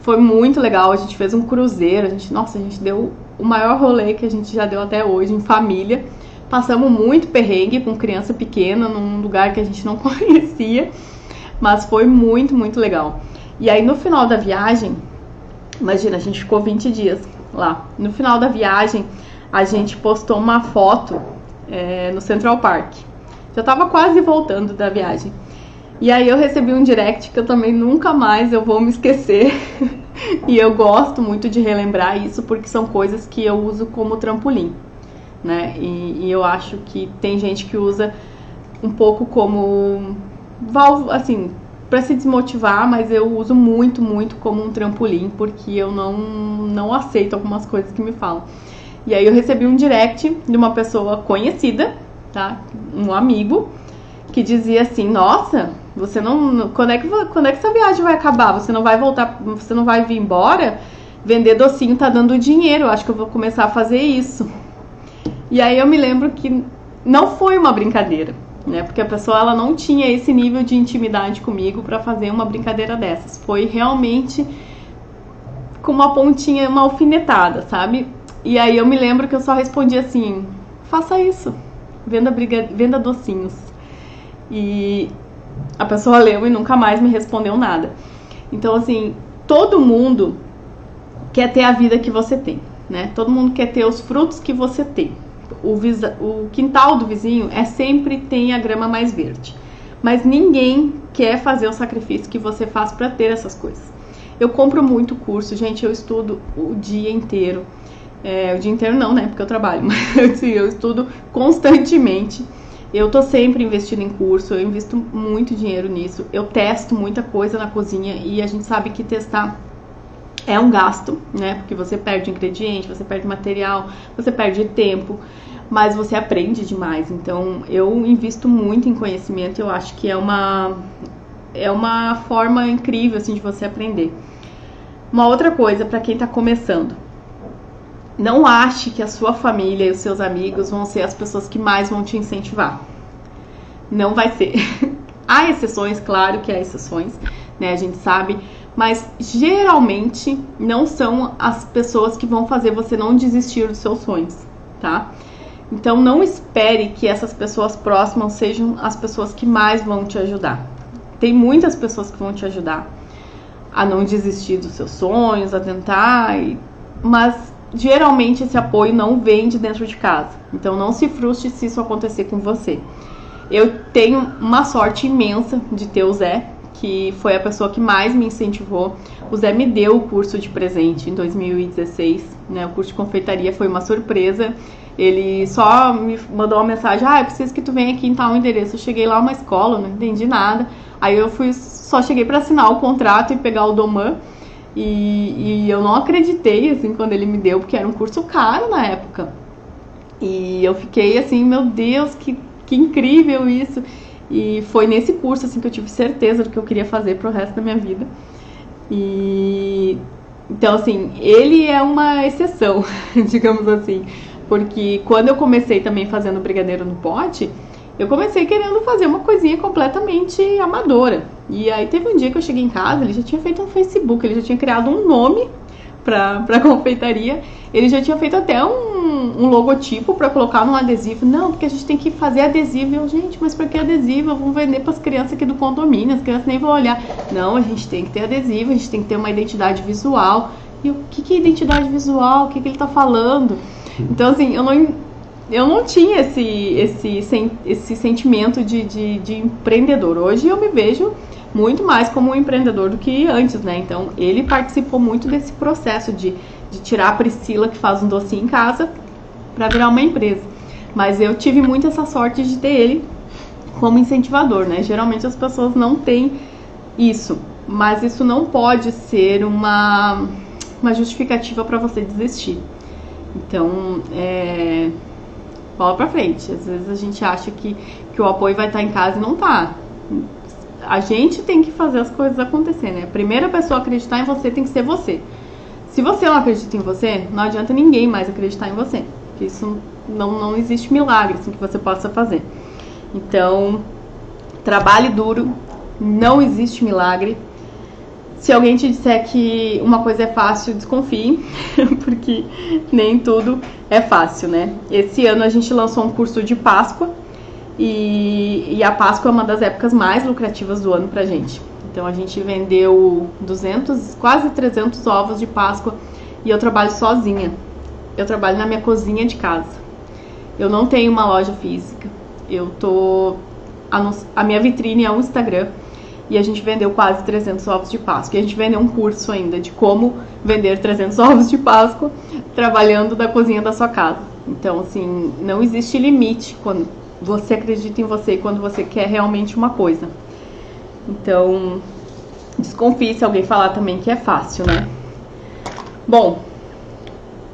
Foi muito legal, a gente fez um cruzeiro, a gente deu o maior rolê que a gente já deu até hoje em família. Passamos muito perrengue com criança pequena, num lugar que a gente não conhecia, mas foi muito, muito legal. E aí no final da viagem, imagina, a gente ficou 20 dias lá. No final da viagem, a gente postou uma foto no Central Park. Já tava quase voltando da viagem. E aí eu recebi um direct que eu também nunca mais eu vou me esquecer. E eu gosto muito de relembrar isso, porque são coisas que eu uso como trampolim, né? E eu acho que tem gente que usa um pouco como válvula, assim, para se desmotivar, mas eu uso muito, muito como um trampolim, porque eu não aceito algumas coisas que me falam. E aí eu recebi um direct de uma pessoa conhecida, tá? Um amigo, que dizia assim, nossa, você não... Quando é que essa viagem vai acabar? Você não vai voltar, você não vai vir embora? Vender docinho tá dando dinheiro, eu acho que eu vou começar a fazer isso. E aí eu me lembro que não foi uma brincadeira, né? Porque a pessoa, ela não tinha esse nível de intimidade comigo para fazer uma brincadeira dessas. Foi realmente com uma pontinha, uma alfinetada, sabe? E aí eu me lembro que eu só respondi assim: faça isso, venda docinhos. E a pessoa leu e nunca mais me respondeu nada. Então, assim, todo mundo quer ter a vida que você tem, né? Todo mundo quer ter os frutos que você tem. O quintal do vizinho sempre tem a grama mais verde. Mas ninguém quer fazer o sacrifício que você faz para ter essas coisas. Eu compro muito curso, gente, eu estudo o dia inteiro. O dia inteiro não, né? Porque eu trabalho, mas assim, eu estudo constantemente. Eu tô sempre investindo em curso, eu invisto muito dinheiro nisso. Eu testo muita coisa na cozinha e a gente sabe que testar é um gasto, né? Porque você perde ingrediente, você perde material, você perde tempo, mas você aprende demais. Então, eu invisto muito em conhecimento. Eu acho que é uma forma incrível, assim, de você aprender. Uma outra coisa para quem tá começando: não ache que a sua família e os seus amigos vão ser as pessoas que mais vão te incentivar. Não vai ser. Há exceções, claro que há exceções, né? A gente sabe. Mas geralmente não são as pessoas que vão fazer você não desistir dos seus sonhos, tá? Então não espere que essas pessoas próximas sejam as pessoas que mais vão te ajudar. Tem muitas pessoas que vão te ajudar a não desistir dos seus sonhos, a tentar, mas geralmente esse apoio não vem de dentro de casa. Então não se frustre se isso acontecer com você. Eu tenho uma sorte imensa de ter o Zé, que foi a pessoa que mais me incentivou. O Zé me deu o curso de presente em 2016, né? O curso de confeitaria foi uma surpresa. Ele só me mandou uma mensagem: eu preciso que tu venha aqui em tal endereço. Eu cheguei lá, uma escola, não entendi nada. Aí eu só cheguei para assinar o contrato e pegar o Doman. E eu não acreditei, assim, quando ele me deu, porque era um curso caro na época. E eu fiquei assim: meu Deus, que incrível isso! E foi nesse curso, assim, que eu tive certeza do que eu queria fazer pro resto da minha vida. Então, assim, ele é uma exceção, digamos assim. Porque quando eu comecei também fazendo brigadeiro no pote, eu comecei querendo fazer uma coisinha completamente amadora. E aí teve um dia que eu cheguei em casa, ele já tinha feito um Facebook, ele já tinha criado um nome pra confeitaria. Ele já tinha feito até um logotipo pra colocar num adesivo. Não, porque a gente tem que fazer adesivo. Eu, gente, mas pra que adesivo? Vamos vender pras crianças aqui do condomínio, as crianças nem vão olhar. Não, a gente tem que ter adesivo, a gente tem que ter uma identidade visual. E o que é identidade visual? O que ele tá falando? Então, assim, eu não tinha esse sentimento de empreendedor. Hoje eu me vejo muito mais como um empreendedor do que antes, né? Então, ele participou muito desse processo de tirar a Priscila, que faz um docinho em casa, para virar uma empresa. Mas eu tive muito essa sorte de ter ele como incentivador, né? Geralmente as pessoas não têm isso, mas isso não pode ser uma justificativa para você desistir. Então, bola pra frente. Às vezes a gente acha que o apoio vai estar em casa e não tá. A gente tem que fazer as coisas acontecer, né? A primeira pessoa a acreditar em você tem que ser você. Se você não acredita em você, não adianta ninguém mais acreditar em você. Porque isso não existe milagre assim, que você possa fazer. Então, trabalhe duro, não existe milagre. Se alguém te disser que uma coisa é fácil, desconfie, porque nem tudo é fácil, né? Esse ano a gente lançou um curso de Páscoa e a Páscoa é uma das épocas mais lucrativas do ano pra gente. Então a gente vendeu quase 300 ovos de Páscoa e eu trabalho sozinha. Eu trabalho na minha cozinha de casa. Eu não tenho uma loja física. A minha vitrine é o Instagram. E a gente vendeu quase 300 ovos de Páscoa. E a gente vendeu um curso ainda de como vender 300 ovos de Páscoa trabalhando da cozinha da sua casa. Então, assim, não existe limite quando você acredita em você e quando você quer realmente uma coisa. Então, desconfie se alguém falar também que é fácil, né? Bom,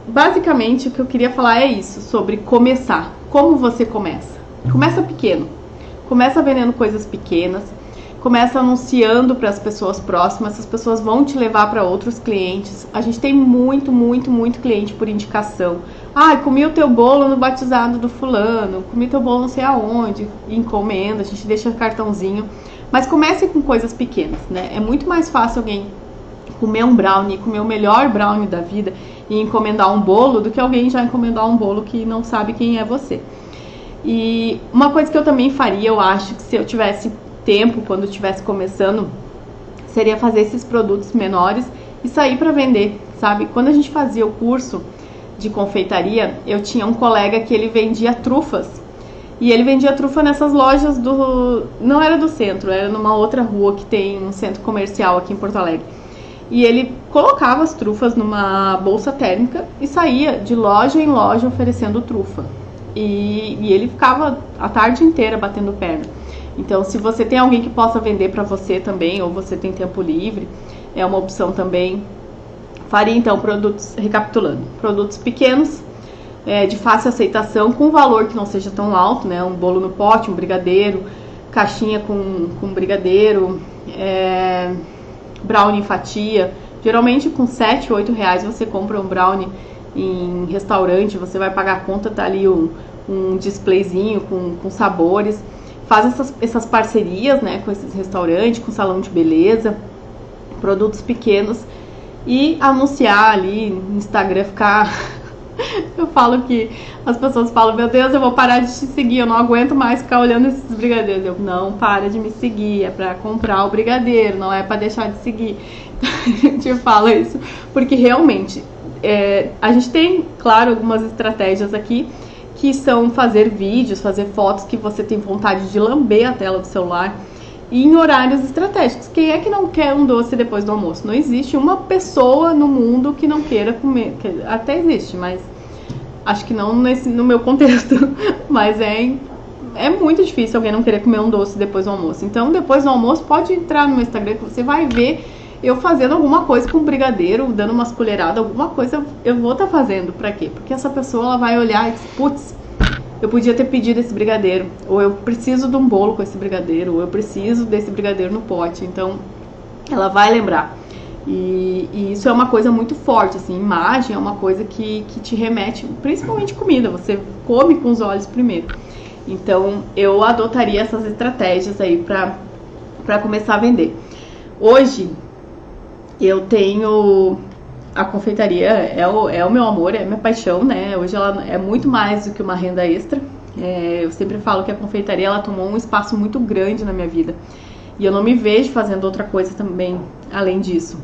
basicamente o que eu queria falar é isso, sobre começar. Como você começa? Começa pequeno. Começa vendendo coisas pequenas. Começa anunciando para as pessoas próximas, essas pessoas vão te levar para outros clientes. A gente tem muito cliente por indicação. Comi o teu bolo no batizado do fulano, comi teu bolo não sei aonde, encomenda, a gente deixa cartãozinho. Mas comece com coisas pequenas, né? É muito mais fácil alguém comer um brownie, comer o melhor brownie da vida e encomendar um bolo do que alguém já encomendar um bolo que não sabe quem é você. E uma coisa que eu também faria, eu acho que se eu tivesse tempo, quando eu estivesse começando, seria fazer esses produtos menores e sair para vender, sabe? Quando a gente fazia o curso de confeitaria, eu tinha um colega que ele vendia trufas. E ele vendia trufa nessas lojas não era do centro, era numa outra rua que tem um centro comercial aqui em Porto Alegre. E ele colocava as trufas numa bolsa térmica e saía de loja em loja oferecendo trufa. E ele ficava a tarde inteira batendo perna. Então, se você tem alguém que possa vender para você também, ou você tem tempo livre, é uma opção também. Faria então produtos, recapitulando, produtos pequenos, de fácil aceitação, com valor que não seja tão alto, né? Um bolo no pote, um brigadeiro, caixinha com brigadeiro, brownie em fatia. Geralmente com 7, 8 reais você compra um brownie em restaurante, você vai pagar a conta, tá ali um displayzinho com sabores. Faz essas parcerias, né, com esses restaurantes, com salão de beleza, produtos pequenos, e anunciar ali no Instagram, ficar... Eu falo que as pessoas falam, meu Deus, eu vou parar de te seguir, eu não aguento mais ficar olhando esses brigadeiros. Eu, não, para de me seguir, é pra comprar o brigadeiro, não é pra deixar de seguir. A gente fala isso porque realmente a gente tem, claro, algumas estratégias aqui que são fazer vídeos, fazer fotos que você tem vontade de lamber a tela do celular e em horários estratégicos. Quem é que não quer um doce depois do almoço? Não existe uma pessoa no mundo que não queira comer. Até existe, mas acho que não no meu contexto. Mas é muito difícil alguém não querer comer um doce depois do almoço. Então, depois do almoço, pode entrar no meu Instagram que você vai ver eu fazendo alguma coisa com brigadeiro, dando umas colheradas, alguma coisa eu vou estar fazendo. Pra quê? Porque essa pessoa ela vai olhar e diz, putz, eu podia ter pedido esse brigadeiro, ou eu preciso de um bolo com esse brigadeiro, ou eu preciso desse brigadeiro no pote. Então, ela vai lembrar. E isso é uma coisa muito forte, assim, imagem é uma coisa que te remete, principalmente comida, você come com os olhos primeiro. Então, eu adotaria essas estratégias aí pra começar a vender. Hoje, eu tenho... A confeitaria é o meu amor, é a minha paixão, né? Hoje ela é muito mais do que uma renda extra. Eu sempre falo que a confeitaria ela tomou um espaço muito grande na minha vida. E eu não me vejo fazendo outra coisa também, além disso.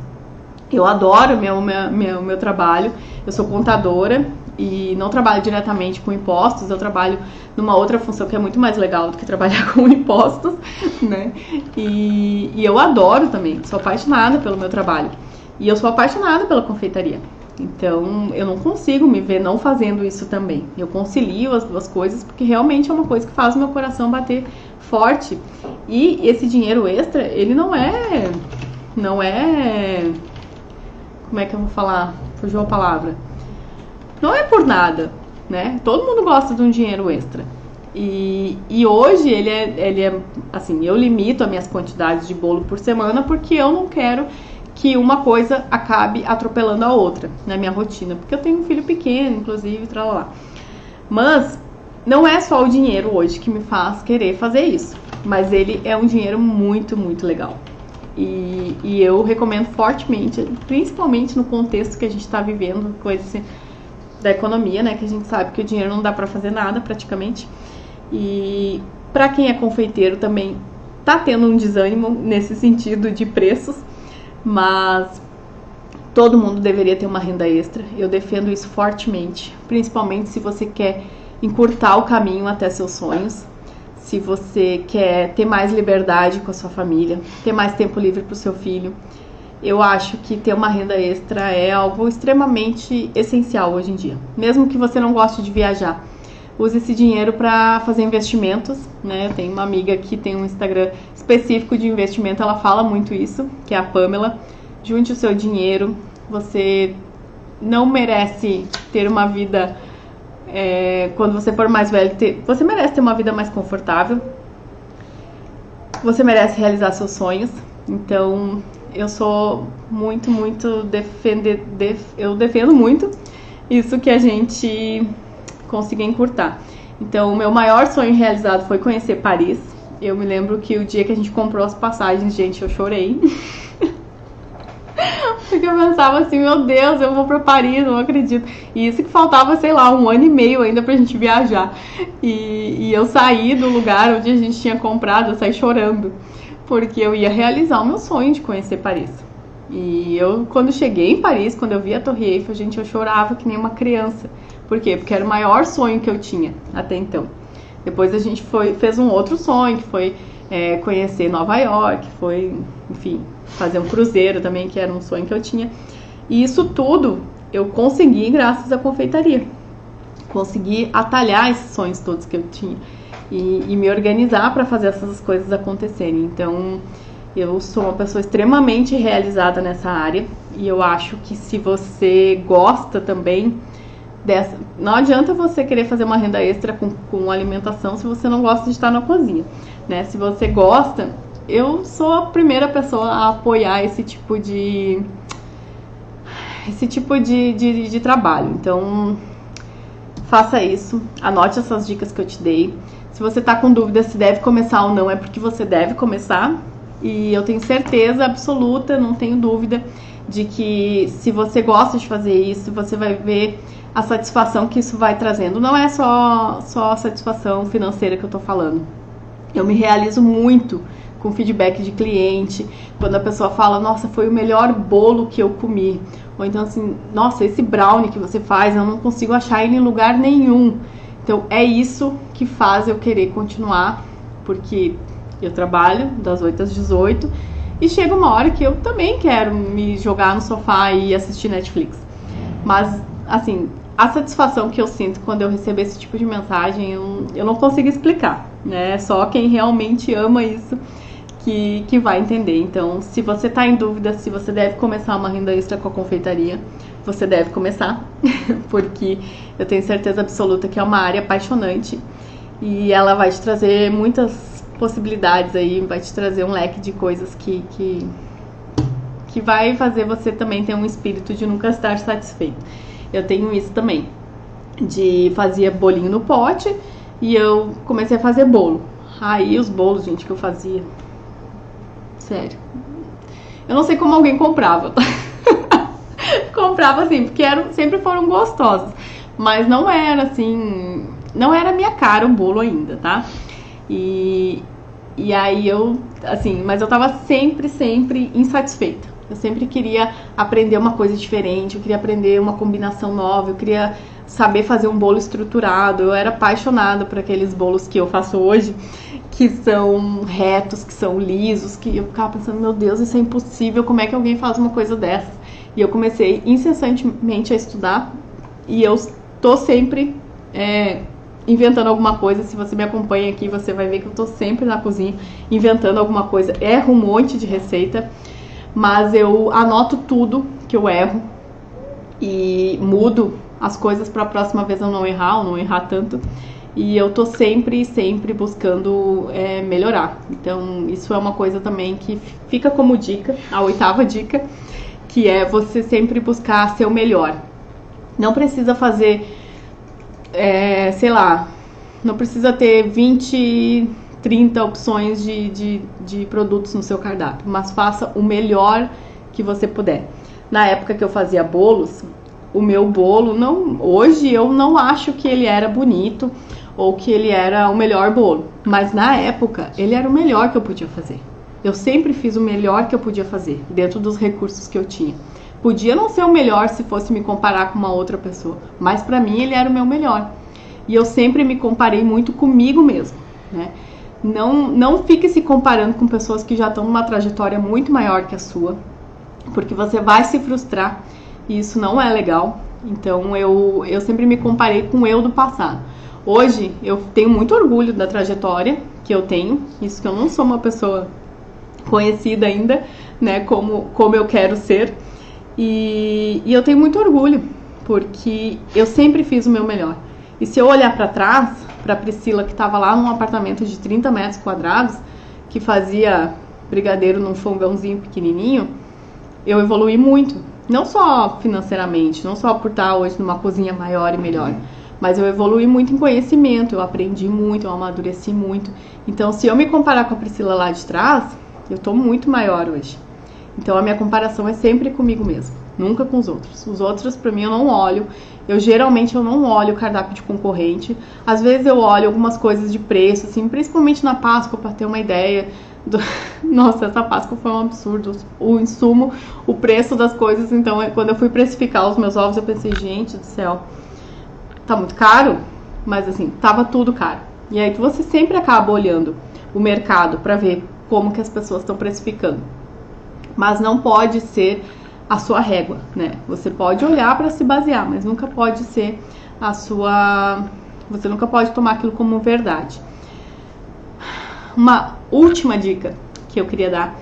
Eu adoro meu trabalho. Eu sou contadora e não trabalho diretamente com impostos. Eu trabalho numa outra função que é muito mais legal do que trabalhar com impostos, né? E eu adoro também, sou apaixonada pelo meu trabalho. E eu sou apaixonada pela confeitaria. Então, eu não consigo me ver não fazendo isso também. Eu concilio as duas coisas porque realmente é uma coisa que faz o meu coração bater forte. E esse dinheiro extra, ele não é... Como é que eu vou falar? Fugiu a palavra. Não é por nada, né? Todo mundo gosta de um dinheiro extra. E hoje ele é assim, eu limito as minhas quantidades de bolo por semana porque eu não quero que uma coisa acabe atropelando a outra na minha rotina, porque eu tenho um filho pequeno, inclusive, tralala. Mas não é só o dinheiro hoje que me faz querer fazer isso, mas ele é um dinheiro muito, muito legal. E eu recomendo fortemente, principalmente no contexto que a gente está vivendo, coisa da economia, né, que a gente sabe que o dinheiro não dá para fazer nada praticamente. E para quem é confeiteiro também tá tendo um desânimo nesse sentido de preços. Mas todo mundo deveria ter uma renda extra. Eu defendo isso fortemente, principalmente se você quer encurtar o caminho até seus sonhos, se você quer ter mais liberdade com a sua família, ter mais tempo livre para o seu filho. Eu acho que ter uma renda extra é algo extremamente essencial hoje em dia. Mesmo que você não goste de viajar, use esse dinheiro para fazer investimentos, né? Eu tenho uma amiga que tem um Instagram específico de investimento, ela fala muito isso, que é a Pamela. Junte o seu dinheiro, você não merece ter uma vida, quando você for mais velho, você merece ter uma vida mais confortável, você merece realizar seus sonhos. Então, eu sou muito, muito eu defendo muito isso que a gente consiga encurtar. Então, o meu maior sonho realizado foi conhecer Paris. Eu me lembro que o dia que a gente comprou as passagens, gente, eu chorei. Porque eu pensava assim, meu Deus, eu vou pra Paris, não acredito. E isso que faltava, sei lá, 1 ano e meio ainda pra gente viajar. E eu saí do lugar onde a gente tinha comprado, eu saí chorando. Porque eu ia realizar o meu sonho de conhecer Paris. E eu, quando cheguei em Paris, quando eu vi a Torre Eiffel, gente, eu chorava que nem uma criança. Por quê? Porque era o maior sonho que eu tinha até então. Depois a gente fez um outro sonho, que foi conhecer Nova York, foi, enfim, fazer um cruzeiro também, que era um sonho que eu tinha. E isso tudo eu consegui graças à confeitaria. Consegui atalhar esses sonhos todos que eu tinha e me organizar para fazer essas coisas acontecerem. Então, eu sou uma pessoa extremamente realizada nessa área e eu acho que se você gosta também dessa... Não adianta você querer fazer uma renda extra com alimentação se você não gosta de estar na cozinha, né? Se você gosta, eu sou a primeira pessoa a apoiar esse tipo de trabalho. Então, faça isso, anote essas dicas que eu te dei. Se você tá com dúvida se deve começar ou não, é porque você deve começar. E eu tenho certeza absoluta, não tenho dúvida, de que se você gosta de fazer isso, você vai ver a satisfação que isso vai trazendo. Não é só a satisfação financeira que eu tô falando. Eu me realizo muito com feedback de cliente, quando a pessoa fala, nossa, foi o melhor bolo que eu comi. Ou então assim, nossa, esse brownie que você faz, eu não consigo achar ele em lugar nenhum. Então é isso que faz eu querer continuar, porque eu trabalho das 8 às 18 e chega uma hora que eu também quero me jogar no sofá e assistir Netflix. Mas, assim, a satisfação que eu sinto quando eu recebo esse tipo de mensagem, eu não consigo explicar, né? Só quem realmente ama isso que vai entender. Então, se você tá em dúvida se você deve começar uma renda extra com a confeitaria, você deve começar, porque eu tenho certeza absoluta que é uma área apaixonante e ela vai te trazer muitas possibilidades aí, vai te trazer um leque de coisas que vai fazer você também ter um espírito de nunca estar satisfeito. Eu tenho isso também, fazia bolinho no pote e eu comecei a fazer bolo. Aí os bolos, gente, que eu fazia, sério, eu não sei como alguém comprava. Comprava assim, porque sempre foram gostosos, mas não era assim, não era minha cara o bolo ainda, tá? E aí eu, assim, mas eu tava sempre insatisfeita. Eu sempre queria aprender uma coisa diferente, eu queria aprender uma combinação nova, eu queria saber fazer um bolo estruturado. Eu era apaixonada por aqueles bolos que eu faço hoje, que são retos, que são lisos, que eu ficava pensando, meu Deus, isso é impossível, como é que alguém faz uma coisa dessa? E eu comecei incessantemente a estudar e eu tô sempre inventando alguma coisa. Se você me acompanha aqui, você vai ver que eu tô sempre na cozinha inventando alguma coisa. Erro um monte de receita, mas eu anoto tudo que eu erro e mudo as coisas para a próxima vez eu não errar tanto. E eu tô sempre buscando melhorar. Então, isso é uma coisa também que fica como dica, a 8ª dica, que é você sempre buscar ser o melhor. Não precisa fazer, sei lá, não precisa ter 20, 30 opções de produtos no seu cardápio, mas faça o melhor que você puder. Na época que eu fazia bolos, o meu bolo, hoje eu não acho que ele era bonito ou que ele era o melhor bolo, mas na época ele era o melhor que eu podia fazer. Eu sempre fiz o melhor que eu podia fazer, dentro dos recursos que eu tinha. Podia não ser o melhor se fosse me comparar com uma outra pessoa, mas pra mim ele era o meu melhor. E eu sempre me comparei muito comigo mesmo, né? Não fique se comparando com pessoas que já estão numa trajetória muito maior que a sua, porque você vai se frustrar e isso não é legal. Então eu sempre me comparei com o eu do passado. Hoje eu tenho muito orgulho da trajetória que eu tenho, isso que eu não sou uma pessoa conhecida ainda, né, como eu quero ser, e eu tenho muito orgulho, porque eu sempre fiz o meu melhor. E se eu olhar para trás, para Priscila, que estava lá num apartamento de 30 metros quadrados, que fazia brigadeiro num fogãozinho pequenininho, eu evoluí muito, não só financeiramente, não só por estar hoje numa cozinha maior e melhor, mas eu evoluí muito em conhecimento, eu aprendi muito, eu amadureci muito. Então, se eu me comparar com a Priscila lá de trás, eu tô muito maior hoje. Então a minha comparação é sempre comigo mesmo, nunca com os outros. Os outros, pra mim, eu não olho. Geralmente eu não olho o cardápio de concorrente. Às vezes eu olho algumas coisas de preço, assim, principalmente na Páscoa, pra ter uma ideia. Nossa, essa Páscoa foi um absurdo. O insumo, o preço das coisas. Então, quando eu fui precificar os meus ovos, eu pensei, gente do céu, tá muito caro? Mas assim, tava tudo caro. E aí você sempre acaba olhando o mercado pra ver como que as pessoas estão precificando. Mas não pode ser a sua régua, né? Você pode olhar para se basear, mas nunca pode ser a sua... Você nunca pode tomar aquilo como verdade. Uma última dica que eu queria dar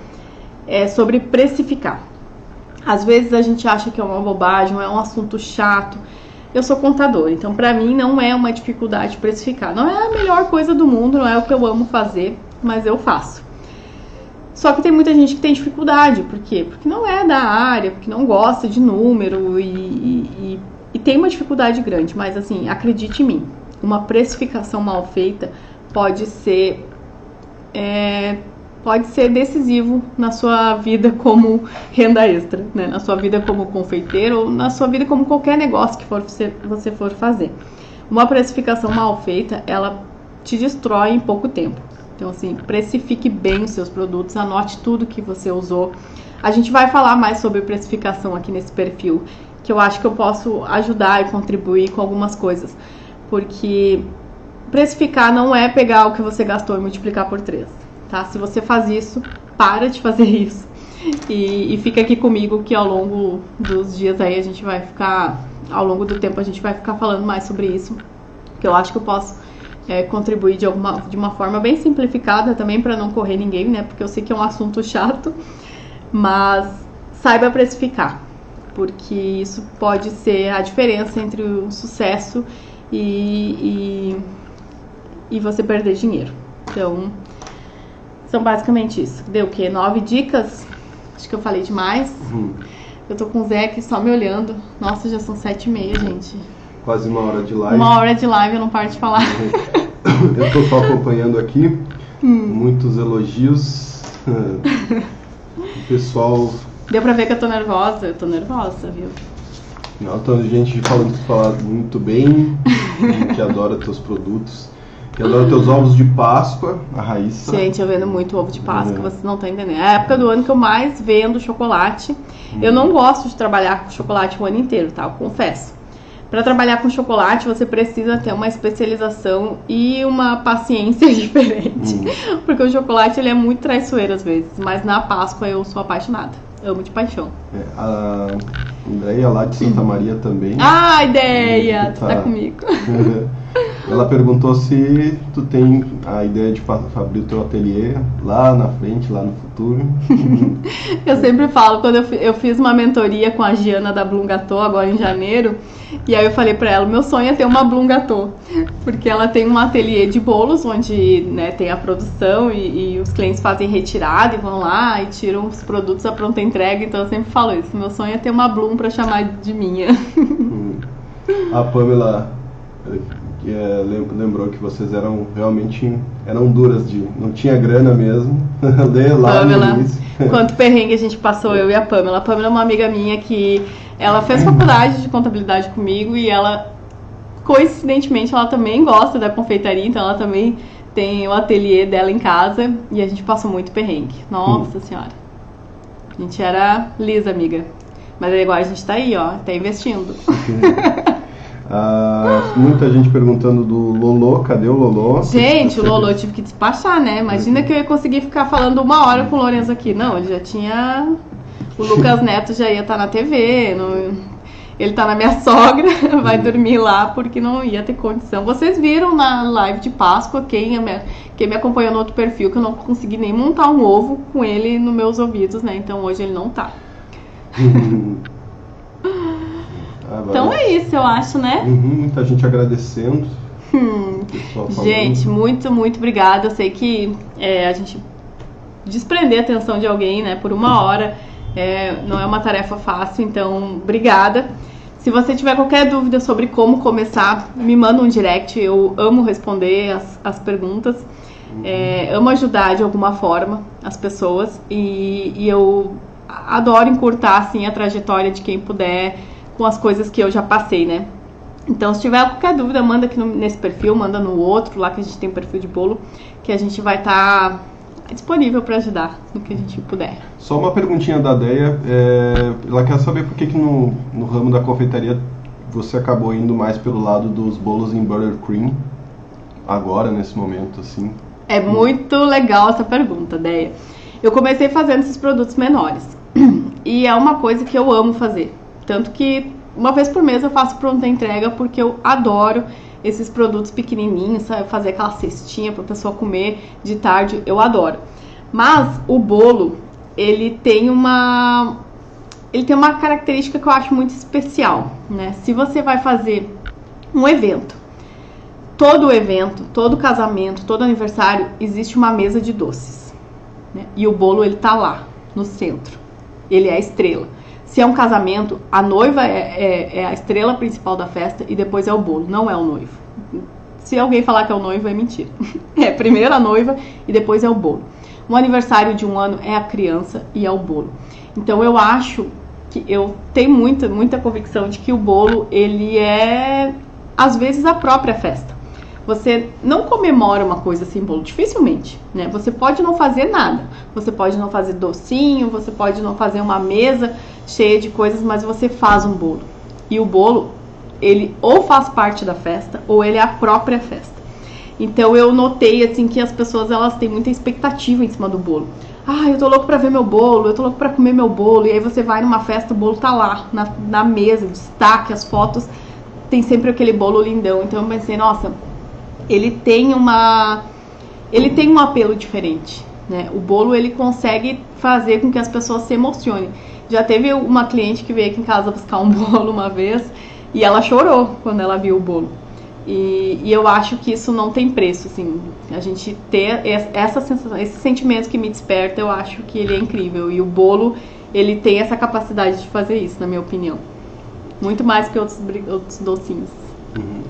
é sobre precificar. Às vezes a gente acha que é uma bobagem, é um assunto chato. Eu sou contadora, então pra mim não é uma dificuldade precificar. Não é a melhor coisa do mundo, não é o que eu amo fazer, mas eu faço. Só que tem muita gente que tem dificuldade. Por quê? Porque não é da área, porque não gosta de número e tem uma dificuldade grande. Mas assim, acredite em mim, uma precificação mal feita pode ser decisivo na sua vida como renda extra, né? Na sua vida como confeiteiro ou na sua vida como qualquer negócio que você for fazer. Uma precificação mal feita, ela te destrói em pouco tempo. Então, assim, precifique bem os seus produtos, anote tudo que você usou. A gente vai falar mais sobre precificação aqui nesse perfil, que eu acho que eu posso ajudar e contribuir com algumas coisas. Porque precificar não é pegar o que você gastou e multiplicar por 3, tá? Se você faz isso, para de fazer isso. E fica aqui comigo que ao longo dos dias aí a gente vai ficar, ao longo do tempo a gente vai ficar falando mais sobre isso. Que eu acho que eu posso contribuir de uma forma bem simplificada também para não correr ninguém, né? Porque eu sei que é um assunto chato, mas saiba precificar, porque isso pode ser a diferença entre o sucesso e você perder dinheiro. Então, são basicamente isso. Deu o quê? 9 dicas? Acho que eu falei demais. Eu tô com o Zé aqui só me olhando. Nossa, já são 7h30, gente. Quase 1 hora de live. 1 hora de live, eu não paro de falar. Eu tô só acompanhando aqui. Muitos elogios. O pessoal... Deu pra ver que eu tô nervosa? Eu tô nervosa, viu? Não, tem gente falando que fala muito bem, que adora teus produtos. Que adora teus ovos de Páscoa, a Raíssa. Gente, eu vendo muito ovo de Páscoa, vocês não estão entendendo. É a época do ano que eu mais vendo chocolate. Eu não gosto de trabalhar com chocolate o ano inteiro, tá? Eu confesso. Para trabalhar com chocolate, você precisa ter uma especialização e uma paciência diferente. Porque o chocolate ele é muito traiçoeiro às vezes. Mas na Páscoa eu sou apaixonada. Amo de paixão. A Andréia lá de Santa Maria também. Ah, ideia! Tu tá comigo. Ela perguntou se tu tem a ideia de abrir o teu ateliê lá na frente, lá no futuro. Eu sempre falo, quando eu fiz uma mentoria com a Giana da Bloom Gâteau agora em janeiro, e aí eu falei pra ela, meu sonho é ter uma Bloom Gâteau, porque ela tem um ateliê de bolos, onde né, tem a produção e os clientes fazem retirada e vão lá e tiram os produtos à pronta entrega, então eu sempre falo isso, meu sonho é ter uma Bloom pra chamar de minha. A Pamela lembrou que vocês realmente eram duras, não tinha grana mesmo. Lá Pamela, no início. Quanto perrengue a gente passou, eu e a Pamela. A Pamela é uma amiga minha que ela fez faculdade de contabilidade comigo e ela, coincidentemente, ela também gosta da confeitaria, então ela também tem o ateliê dela em casa e a gente passou muito perrengue. Nossa senhora. A gente era lisa, amiga. Mas agora a gente tá aí, ó, tá investindo. Muita gente perguntando do Lolô, cadê o Lolô? Gente, o Lolô eu tive que despachar, né? Imagina que eu ia conseguir ficar falando 1 hora com o Lourenço aqui. Não, ele já tinha... O Lucas Neto já ia estar na TV, ele tá na minha sogra, vai dormir lá porque não ia ter condição. Vocês viram na live de Páscoa, quem me acompanhou no outro perfil, que eu não consegui nem montar um ovo com ele nos meus ouvidos, né? Então hoje ele não tá. Então é isso, eu acho, né? Muita gente agradecendo. Gente, muito, muito obrigada. Eu sei que a gente desprender a atenção de alguém, né, por 1 hora não é uma tarefa fácil, então obrigada. Se você tiver qualquer dúvida sobre como começar, me manda um direct, eu amo responder as perguntas. Amo ajudar de alguma forma as pessoas e eu adoro encurtar, assim, a trajetória de quem puder com as coisas que eu já passei, né? Então, se tiver qualquer dúvida, manda aqui nesse perfil, manda no outro, lá que a gente tem perfil de bolo, que a gente vai estar disponível para ajudar no que a gente puder. Só uma perguntinha da Deia, ela quer saber por que no ramo da confeitaria você acabou indo mais pelo lado dos bolos em buttercream, agora, nesse momento, assim. É muito legal essa pergunta, Deia. Eu comecei fazendo esses produtos menores, e é uma coisa que eu amo fazer, tanto que uma vez por mês eu faço pronta entrega, porque eu adoro esses produtos pequenininhos, sabe? Fazer aquela cestinha para a pessoa comer de tarde, eu adoro. Mas o bolo, ele tem uma característica que eu acho muito especial, né? Se você vai fazer um evento, todo casamento, todo aniversário, existe uma mesa de doces, né? E o bolo, ele tá lá, no centro. Ele é a estrela. Se é um casamento, a noiva é a estrela principal da festa e depois é o bolo, não é o noivo. Se alguém falar que é o noivo, é mentira. É primeiro a noiva e depois é o bolo. Um aniversário de um ano é a criança e é o bolo. Então eu acho que eu tenho muita convicção de que o bolo, ele é, às vezes, a própria festa. Você não comemora uma coisa sem bolo, dificilmente, né? Você pode não fazer nada, você pode não fazer docinho, você pode não fazer uma mesa cheia de coisas, mas você faz um bolo. E o bolo, ele ou faz parte da festa, ou ele é a própria festa. Então eu notei, assim, que as pessoas, elas têm muita expectativa em cima do bolo. Ah, eu tô louco pra ver meu bolo, eu tô louco pra comer meu bolo. E aí você vai numa festa, o bolo tá lá, na mesa, destaque, as fotos, tem sempre aquele bolo lindão. Então eu pensei, nossa, ele tem um apelo diferente, né? O bolo, ele consegue fazer com que as pessoas se emocionem. Já teve uma cliente que veio aqui em casa buscar um bolo uma vez e ela chorou quando ela viu o bolo. E eu acho que isso não tem preço, assim. A gente ter essa sensação, esse sentimento que me desperta, eu acho que ele é incrível. E o bolo, ele tem essa capacidade de fazer isso, na minha opinião. Muito mais que outros docinhos.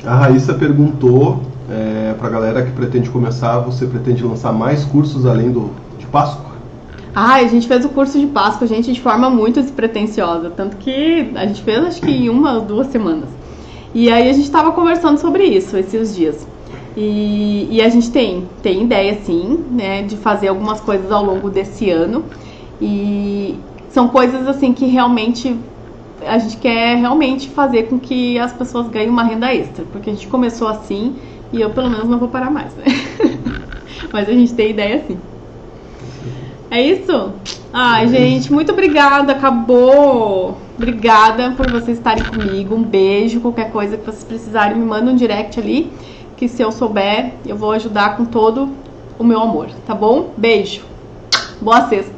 A Raíssa perguntou pra galera que pretende começar, você pretende lançar mais cursos além de Páscoa? A gente fez o curso de Páscoa, gente, de forma muito despretensiosa. Tanto que a gente fez, acho que em 1 ou 2 semanas. E aí a gente estava conversando sobre isso esses dias. E a gente tem ideia, sim, né, de fazer algumas coisas ao longo desse ano. E são coisas, assim, que realmente a gente quer realmente fazer com que as pessoas ganhem uma renda extra. Porque a gente começou assim e eu, pelo menos, não vou parar mais, né? Mas a gente tem ideia, sim. É isso? Ai, gente, muito obrigada. Acabou. Obrigada por vocês estarem comigo. Um beijo. Qualquer coisa que vocês precisarem, me manda um direct ali, que se eu souber, eu vou ajudar com todo o meu amor, tá bom? Beijo. Boa sexta.